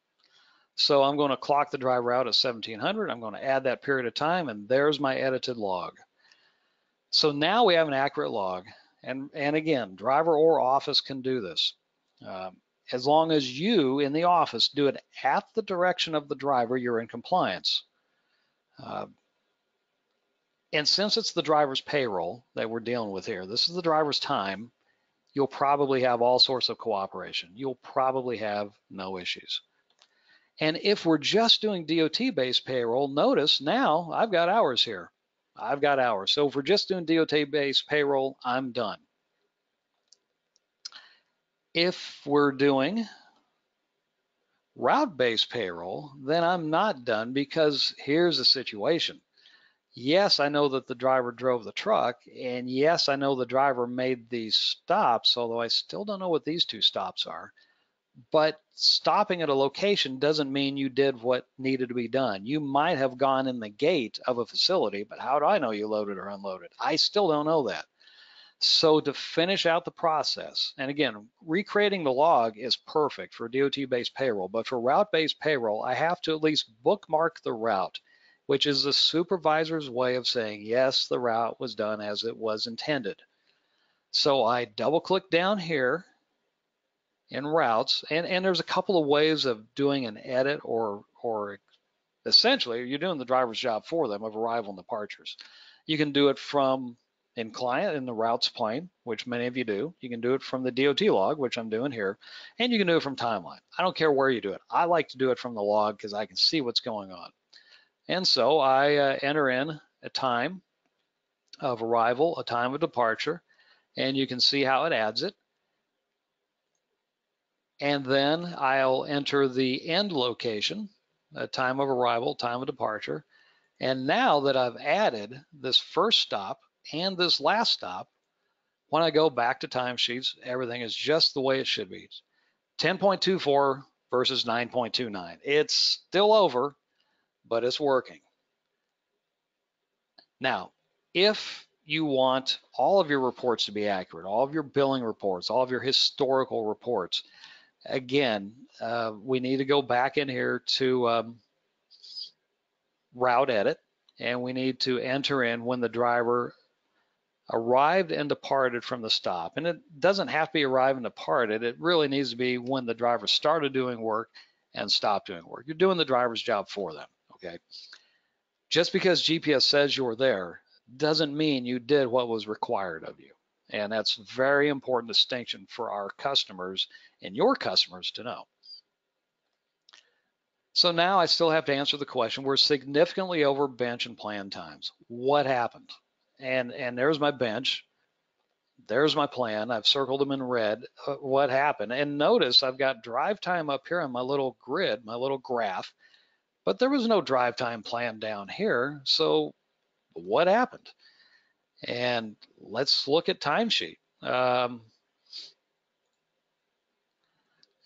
So I'm going to clock the driver out at 1700. I'm going to add that period of time, and there's my edited log. So now we have an accurate log. And again, driver or office can do this. As long as you in the office do it at the direction of the driver, you're in compliance. And since it's the driver's payroll that we're dealing with here, this is the driver's time, you'll probably have all sorts of cooperation. You'll probably have no issues. And if we're just doing DOT-based payroll, notice now I've got hours here. I've got hours. So if we're just doing DOT-based payroll, I'm done. If we're doing route-based payroll, then I'm not done, because here's the situation. Yes, I know that the driver drove the truck, and yes, I know the driver made these stops, although I still don't know what these two stops are. But stopping at a location doesn't mean you did what needed to be done. You might have gone in the gate of a facility, but how do I know you loaded or unloaded? I still don't know that. So to finish out the process, and again, recreating the log is perfect for DOT-based payroll, but for route-based payroll, I have to at least bookmark the route, which is the supervisor's way of saying, yes, the route was done as it was intended. So I double click down here in routes, and there's a couple of ways of doing an edit, or essentially you're doing the driver's job for them of arrival and departures. You can do it from in client in the routes plane, which many of you do. You can do it from the DOT log, which I'm doing here, and you can do it from timeline. I don't care where you do it. I like to do it from the log because I can see what's going on. And so I enter in a time of arrival, a time of departure, and you can see how it adds it. And then I'll enter the end location, a time of arrival, time of departure. And now that I've added this first stop and this last stop, when I go back to timesheets, everything is just the way it should be. 10.24 versus 9.29. It's still over, but it's working. Now, if you want all of your reports to be accurate, all of your billing reports, all of your historical reports, again, we need to go back in here to route edit, and we need to enter in when the driver arrived and departed from the stop. And it doesn't have to be arrived and departed. It really needs to be when the driver started doing work and stopped doing work. You're doing the driver's job for them, okay? Just because GPS says you're there doesn't mean you did what was required of you. And that's a very important distinction for our customers and your customers to know. So now I still have to answer the question, we're significantly over bench and plan times. What happened? And there's my bench. There's my plan. I've circled them in red. What happened? And notice I've got drive time up here on my little grid, my little graph, but there was no drive time plan down here. So what happened? And let's look at timesheet.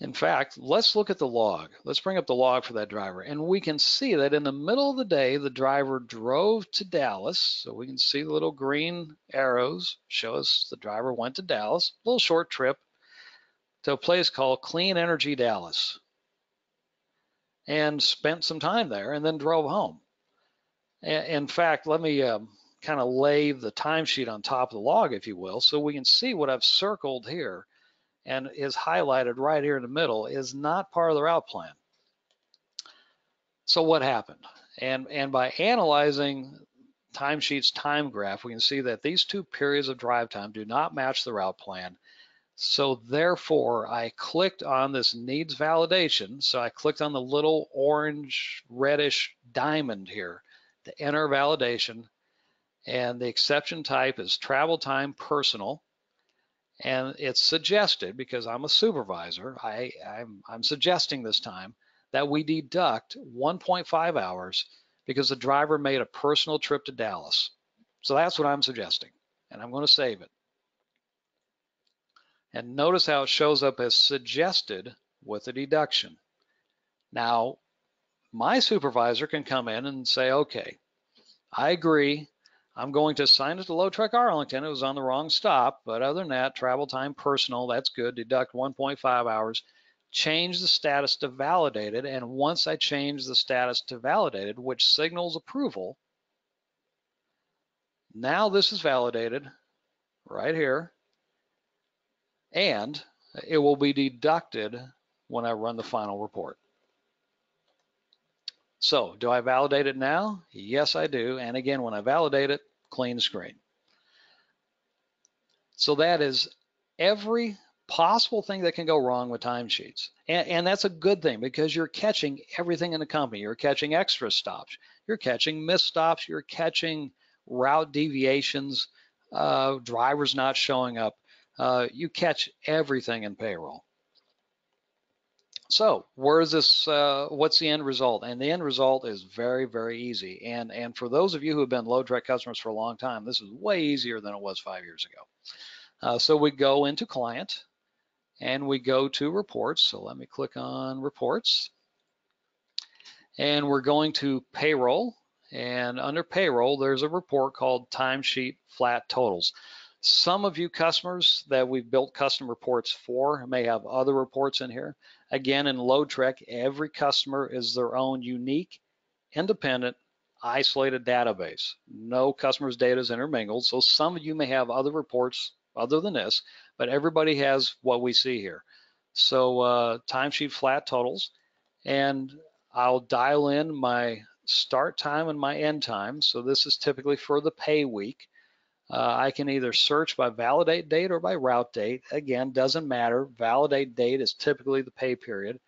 In fact, let's look at the log. Let's bring up the log for that driver. And we can see that in the middle of the day, the driver drove to Dallas. So we can see the little green arrows show us the driver went to Dallas, a little short trip to a place called Clean Energy Dallas, and spent some time there and then drove home. In fact, let me kind of lay the timesheet on top of the log, if you will, so we can see what I've circled here and is highlighted right here in the middle is not part of the route plan. So what happened? And by analyzing timesheet's time graph, we can see that these two periods of drive time do not match the route plan. So therefore, I clicked on this needs validation. So I clicked on the little orange reddish diamond here to enter validation. And the exception type is travel time personal. And it's suggested, because I'm a supervisor, I'm suggesting this time that we deduct 1.5 hours because the driver made a personal trip to Dallas. So that's what I'm suggesting, and I'm going to save it. And notice how it shows up as suggested with a deduction. Now, my supervisor can come in and say, okay, I agree. I'm going to assign it to LoadTrek Arlington. It was on the wrong stop, but other than that, travel time personal, that's good. Deduct 1.5 hours. Change the status to validated, and once I change the status to validated, which signals approval, now this is validated right here, and it will be deducted when I run the final report. So do I validate it now? Yes, I do. And again, when I validate it, clean screen. So that is every possible thing that can go wrong with timesheets. And that's a good thing because you're catching everything in the company. You're catching extra stops. You're catching missed stops. You're catching route deviations, drivers not showing up. You catch everything in payroll. So where is this, what's the end result? And the end result is very, very easy. And for those of you who have been LoadTrek customers for a long time, this is way easier than it was 5 years ago. So we go into client and we go to reports. So let me click on reports. And we're going to payroll. And under payroll, there's a report called timesheet flat totals. Some of you customers that we've built custom reports for may have other reports in here. Again, in LoadTrek, every customer is their own unique, independent, isolated database. No customer's data is intermingled. So some of you may have other reports other than this, but everybody has what we see here. So timesheet flat totals, and I'll dial in my start time and my end time. So this is typically for the pay week. I can either search by validate date or by route date. Again, doesn't matter. Validate date is typically the pay period.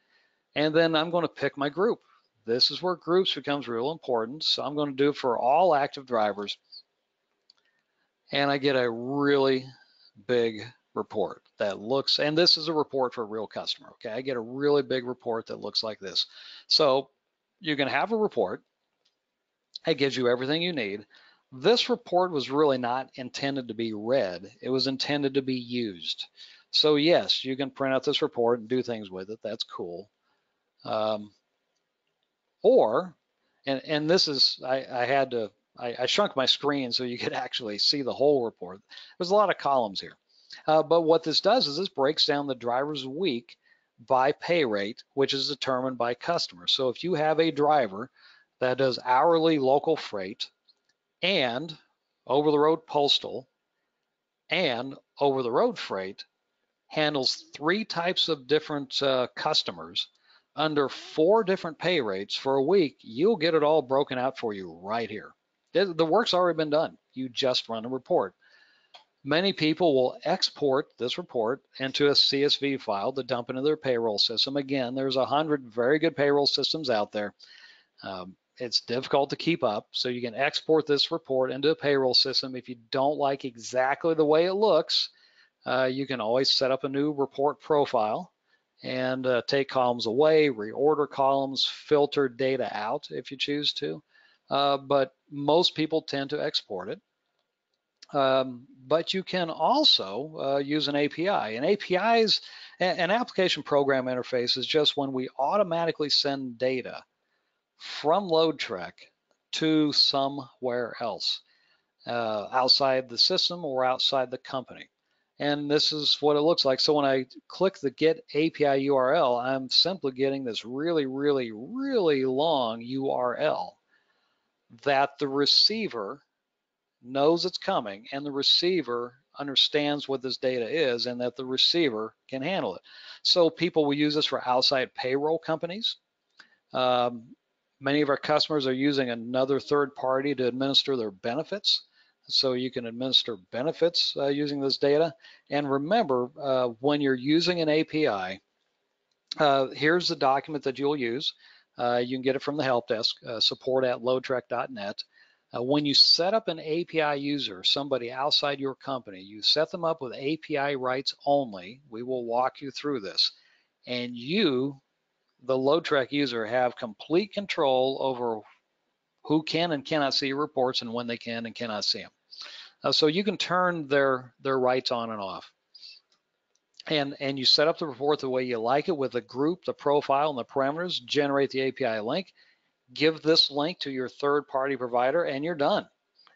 And then I'm going to pick my group. This is where groups becomes real important. So I'm going to do it for all active drivers. And I get a really big report that looks, and this is a report for a real customer. Okay, I get a really big report that looks like this. So you can have a report. It gives you everything you need. This report was really not intended to be read. It was intended to be used. So yes, you can print out this report and do things with it. That's cool. And this is, I shrunk my screen so you could actually see the whole report. There's a lot of columns here. But what this does is this breaks down the driver's week by pay rate, which is determined by customer. So if you have a driver that does hourly local freight and over-the-road postal and over-the-road freight, handles 3 types of different customers under 4 different pay rates for a week, you'll get it all broken out for you right here. The work's already been done. You just run a report. Many people will export this report into a CSV file to dump into their payroll system. Again, there's 100 very good payroll systems out there. It's difficult to keep up, so you can export this report into a payroll system. If you don't like exactly the way it looks, you can always set up a new report profile and take columns away, reorder columns, filter data out if you choose to. But most people tend to export it. But you can also use an API. And APIs, an application program interface is just when we automatically send data from LoadTrek to somewhere else, outside the system or outside the company. And this is what it looks like. So when I click the Get API URL, I'm simply getting this really, really, really long URL that the receiver knows it's coming, and the receiver understands what this data is, and that the receiver can handle it. So people will use this for outside payroll companies. Many of our customers are using another third party to administer their benefits. So you can administer benefits using this data. And remember, when you're using an API, here's the document that you'll use. You can get it from the help desk, support@loadtrek.net. When you set up an API user, somebody outside your company, you set them up with API rights only. We will walk you through this. And you, the LoadTrek user, have complete control over who can and cannot see your reports and when they can and cannot see them. So you can turn their rights on and off. And you set up the report the way you like it with the group, the profile, and the parameters, generate the API link, give this link to your third-party provider, and you're done.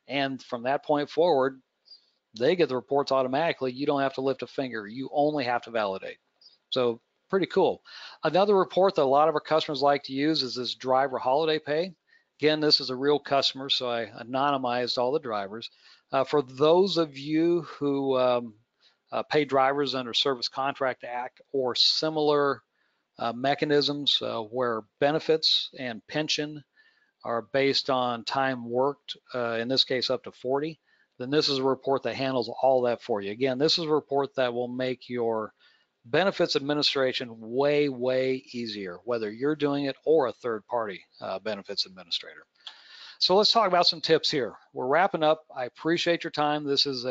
And from that point forward, they get the reports automatically. You don't have to lift a finger. You only have to validate. So pretty cool. Another report that a lot of our customers like to use is this driver holiday pay. Again, this is a real customer, so I anonymized all the drivers. For those of you who pay drivers under Service Contract Act or similar mechanisms where benefits and pension are based on time worked, in this case up to 40, then this is a report that handles all that for you. Again, this is a report that will make your benefits administration way, way easier, whether you're doing it or a third-party benefits administrator. So let's talk about some tips here. We're wrapping up. I appreciate your time. This is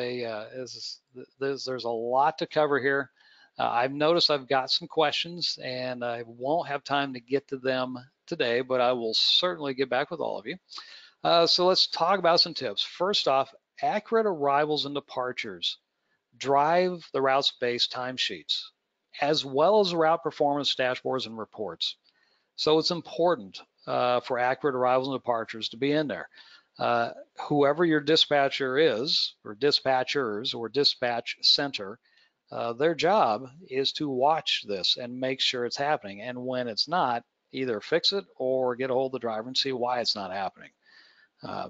there's a lot to cover here. I've noticed I've got some questions, and I won't have time to get to them today, but I will certainly get back with all of you. So let's talk about some tips. First off, accurate arrivals and departures drive the routes-based timesheets, as well as route performance dashboards and reports. So it's important for accurate arrivals and departures to be in there. Whoever your dispatcher is, or dispatchers, or dispatch center, their job is to watch this and make sure it's happening. And when it's not, either fix it or get a hold of the driver and see why it's not happening.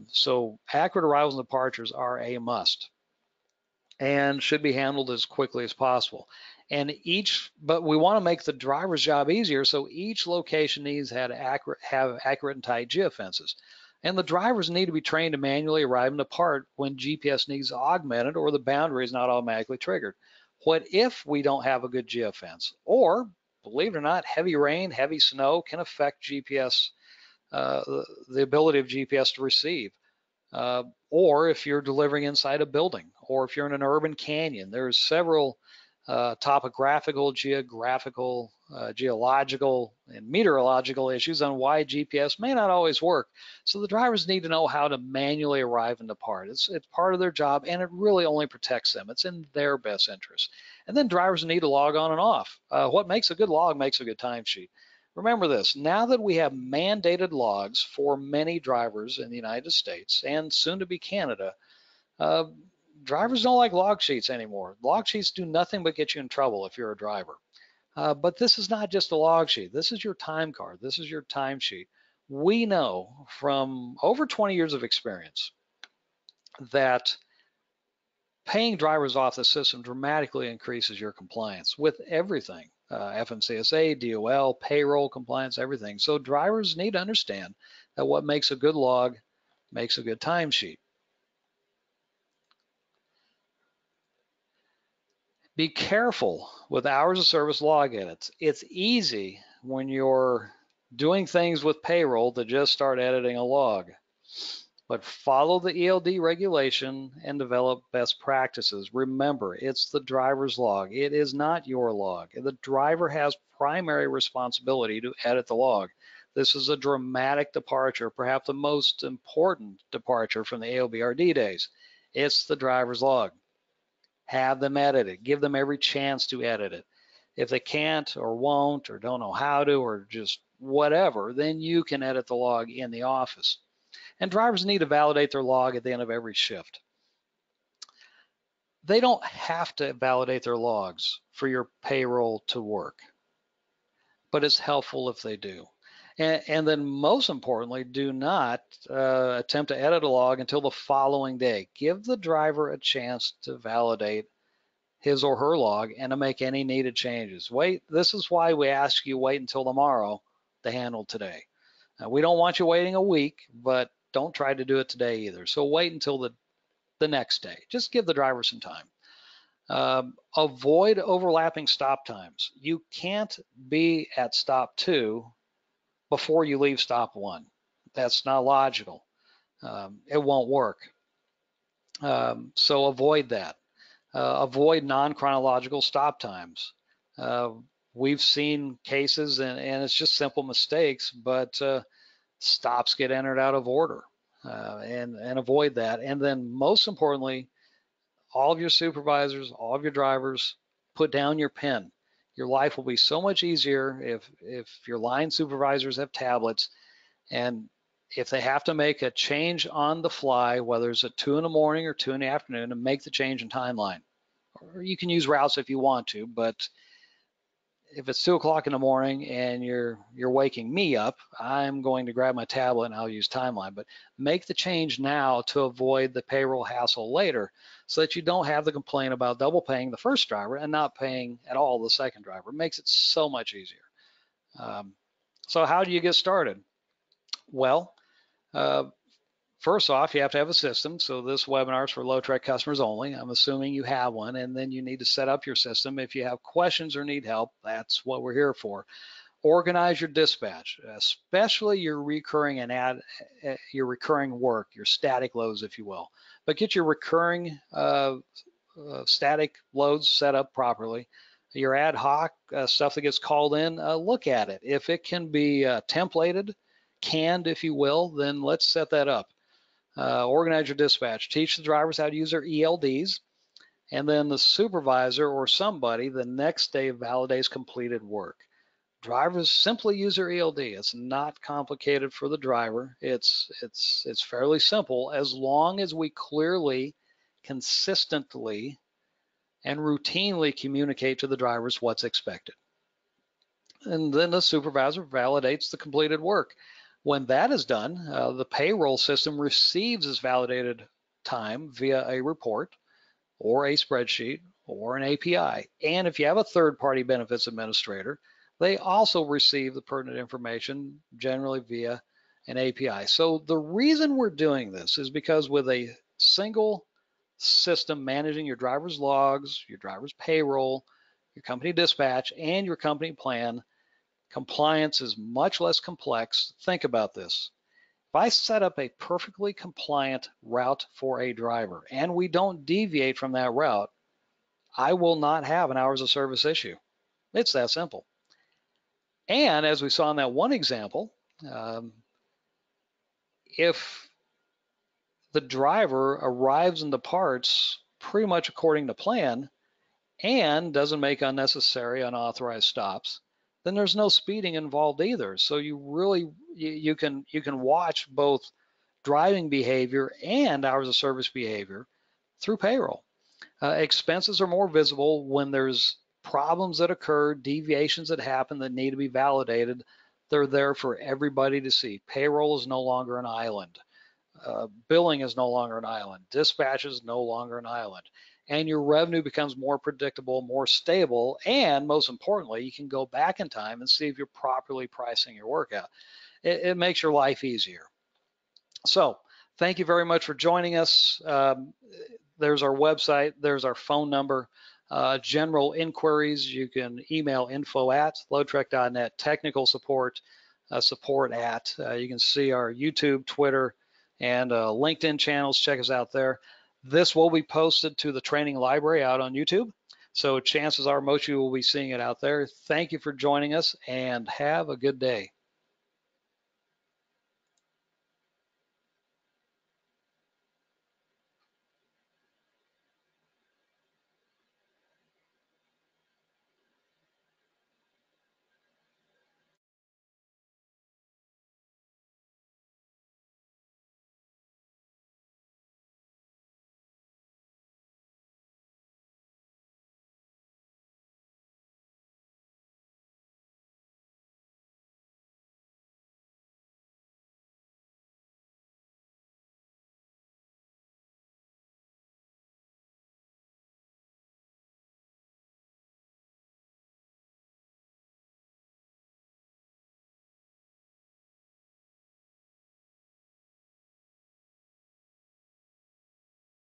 So accurate arrivals and departures are a must and should be handled as quickly as possible. And but we want to make the driver's job easier, so each location needs to have accurate and tight geofences. And the drivers need to be trained to manually arrive and depart when GPS needs augmented or the boundary is not automatically triggered. What if we don't have a good geofence? Or, believe it or not, heavy rain, heavy snow can affect GPS, the ability of GPS to receive. Or if you're delivering inside a building, or if you're in an urban canyon, there's several topographical, geographical, geological, and meteorological issues on why GPS may not always work. So the drivers need to know how to manually arrive and depart. It's part of their job, and it really only protects them. It's in their best interest. And then drivers need to log on and off. What makes a good log makes a good timesheet. Remember this, now that we have mandated logs for many drivers in the United States and soon to be Canada, drivers don't like log sheets anymore. Log sheets do nothing but get you in trouble if you're a driver. But this is not just a log sheet. This is your time card. This is your timesheet. We know from over 20 years of experience that paying drivers off the system dramatically increases your compliance with everything. FMCSA, DOL, payroll compliance, everything. So drivers need to understand that what makes a good log makes a good timesheet. Be careful with hours of service log edits. It's easy when you're doing things with payroll to just start editing a log. But follow the ELD regulation and develop best practices. Remember, it's the driver's log. It is not your log. The driver has primary responsibility to edit the log. This is a dramatic departure, perhaps the most important departure from the AOBRD days. It's the driver's log. Have them edit it. Give them every chance to edit it. If they can't or won't or don't know how to or just whatever, then you can edit the log in the office. And drivers need to validate their log at the end of every shift. They don't have to validate their logs for your payroll to work, but it's helpful if they do. And then most importantly, do not attempt to edit a log until the following day. Give the driver a chance to validate his or her log and to make any needed changes. This is why we ask you wait until tomorrow to handle today. We don't want you waiting a week, but don't try to do it today either. So wait until the next day. Just give the driver some time. Avoid overlapping stop times. You can't be at stop 2 before you leave stop 1. That's not logical. It won't work. So avoid that. Avoid non-chronological stop times. We've seen cases, and it's just simple mistakes, but stops get entered out of order, and avoid that. And then most importantly, all of your supervisors, all of your drivers, put down your pen. Your life will be so much easier if your line supervisors have tablets, and if they have to make a change on the fly, whether it's at 2 in the morning or 2 in the afternoon, and make the change in timeline. Or you can use routes if you want to, but if it's 2 o'clock in the morning and you're waking me up, I'm going to grab my tablet and I'll use timeline. But make the change now to avoid the payroll hassle later, so that you don't have the complaint about double paying the first driver and not paying at all the second driver. It makes it so much easier. So how do you get started? Well, first off, you have to have a system. So this webinar is for LoadTrek customers only. I'm assuming you have one, and then you need to set up your system. If you have questions or need help, that's what we're here for. Organize your dispatch, especially your recurring your recurring work, your static loads, if you will. But get your recurring static loads set up properly. Your ad hoc stuff that gets called in, look at it. If it can be templated, canned, if you will, then let's set that up. Organize your dispatch. Teach the drivers how to use their ELDs, and then the supervisor or somebody the next day validates completed work. Drivers simply use their ELD. It's not complicated for the driver. It's fairly simple as long as we clearly, consistently, and routinely communicate to the drivers what's expected. And then the supervisor validates the completed work. When that is done, the payroll system receives this validated time via a report or a spreadsheet or an API. And if you have a third-party benefits administrator, they also receive the pertinent information generally via an API. So the reason we're doing this is because with a single system managing your driver's logs, your driver's payroll, your company dispatch, and your company plan, compliance is much less complex. Think about this. If I set up a perfectly compliant route for a driver and we don't deviate from that route, I will not have an hours of service issue. It's that simple. And as we saw in that one example, if the driver arrives and departs pretty much according to plan and doesn't make unnecessary unauthorized stops, then there's no speeding involved either. So you really, you can watch both driving behavior and hours of service behavior through payroll. Expenses are more visible when there's problems that occur, deviations that happen that need to be validated. They're there for everybody to see. Payroll is no longer an island. Billing is no longer an island. Dispatch is no longer an island. And your revenue becomes more predictable, more stable, and most importantly, you can go back in time and see if you're properly pricing your work out. It makes your life easier. So thank you very much for joining us. There's our website, there's our phone number. General inquiries, you can email info@loadtrek.net. Technical support, support@. You can see our YouTube, Twitter, and LinkedIn channels. Check us out there. This will be posted to the training library out on YouTube, so chances are most of you will be seeing it out there. Thank you for joining us, and have a good day.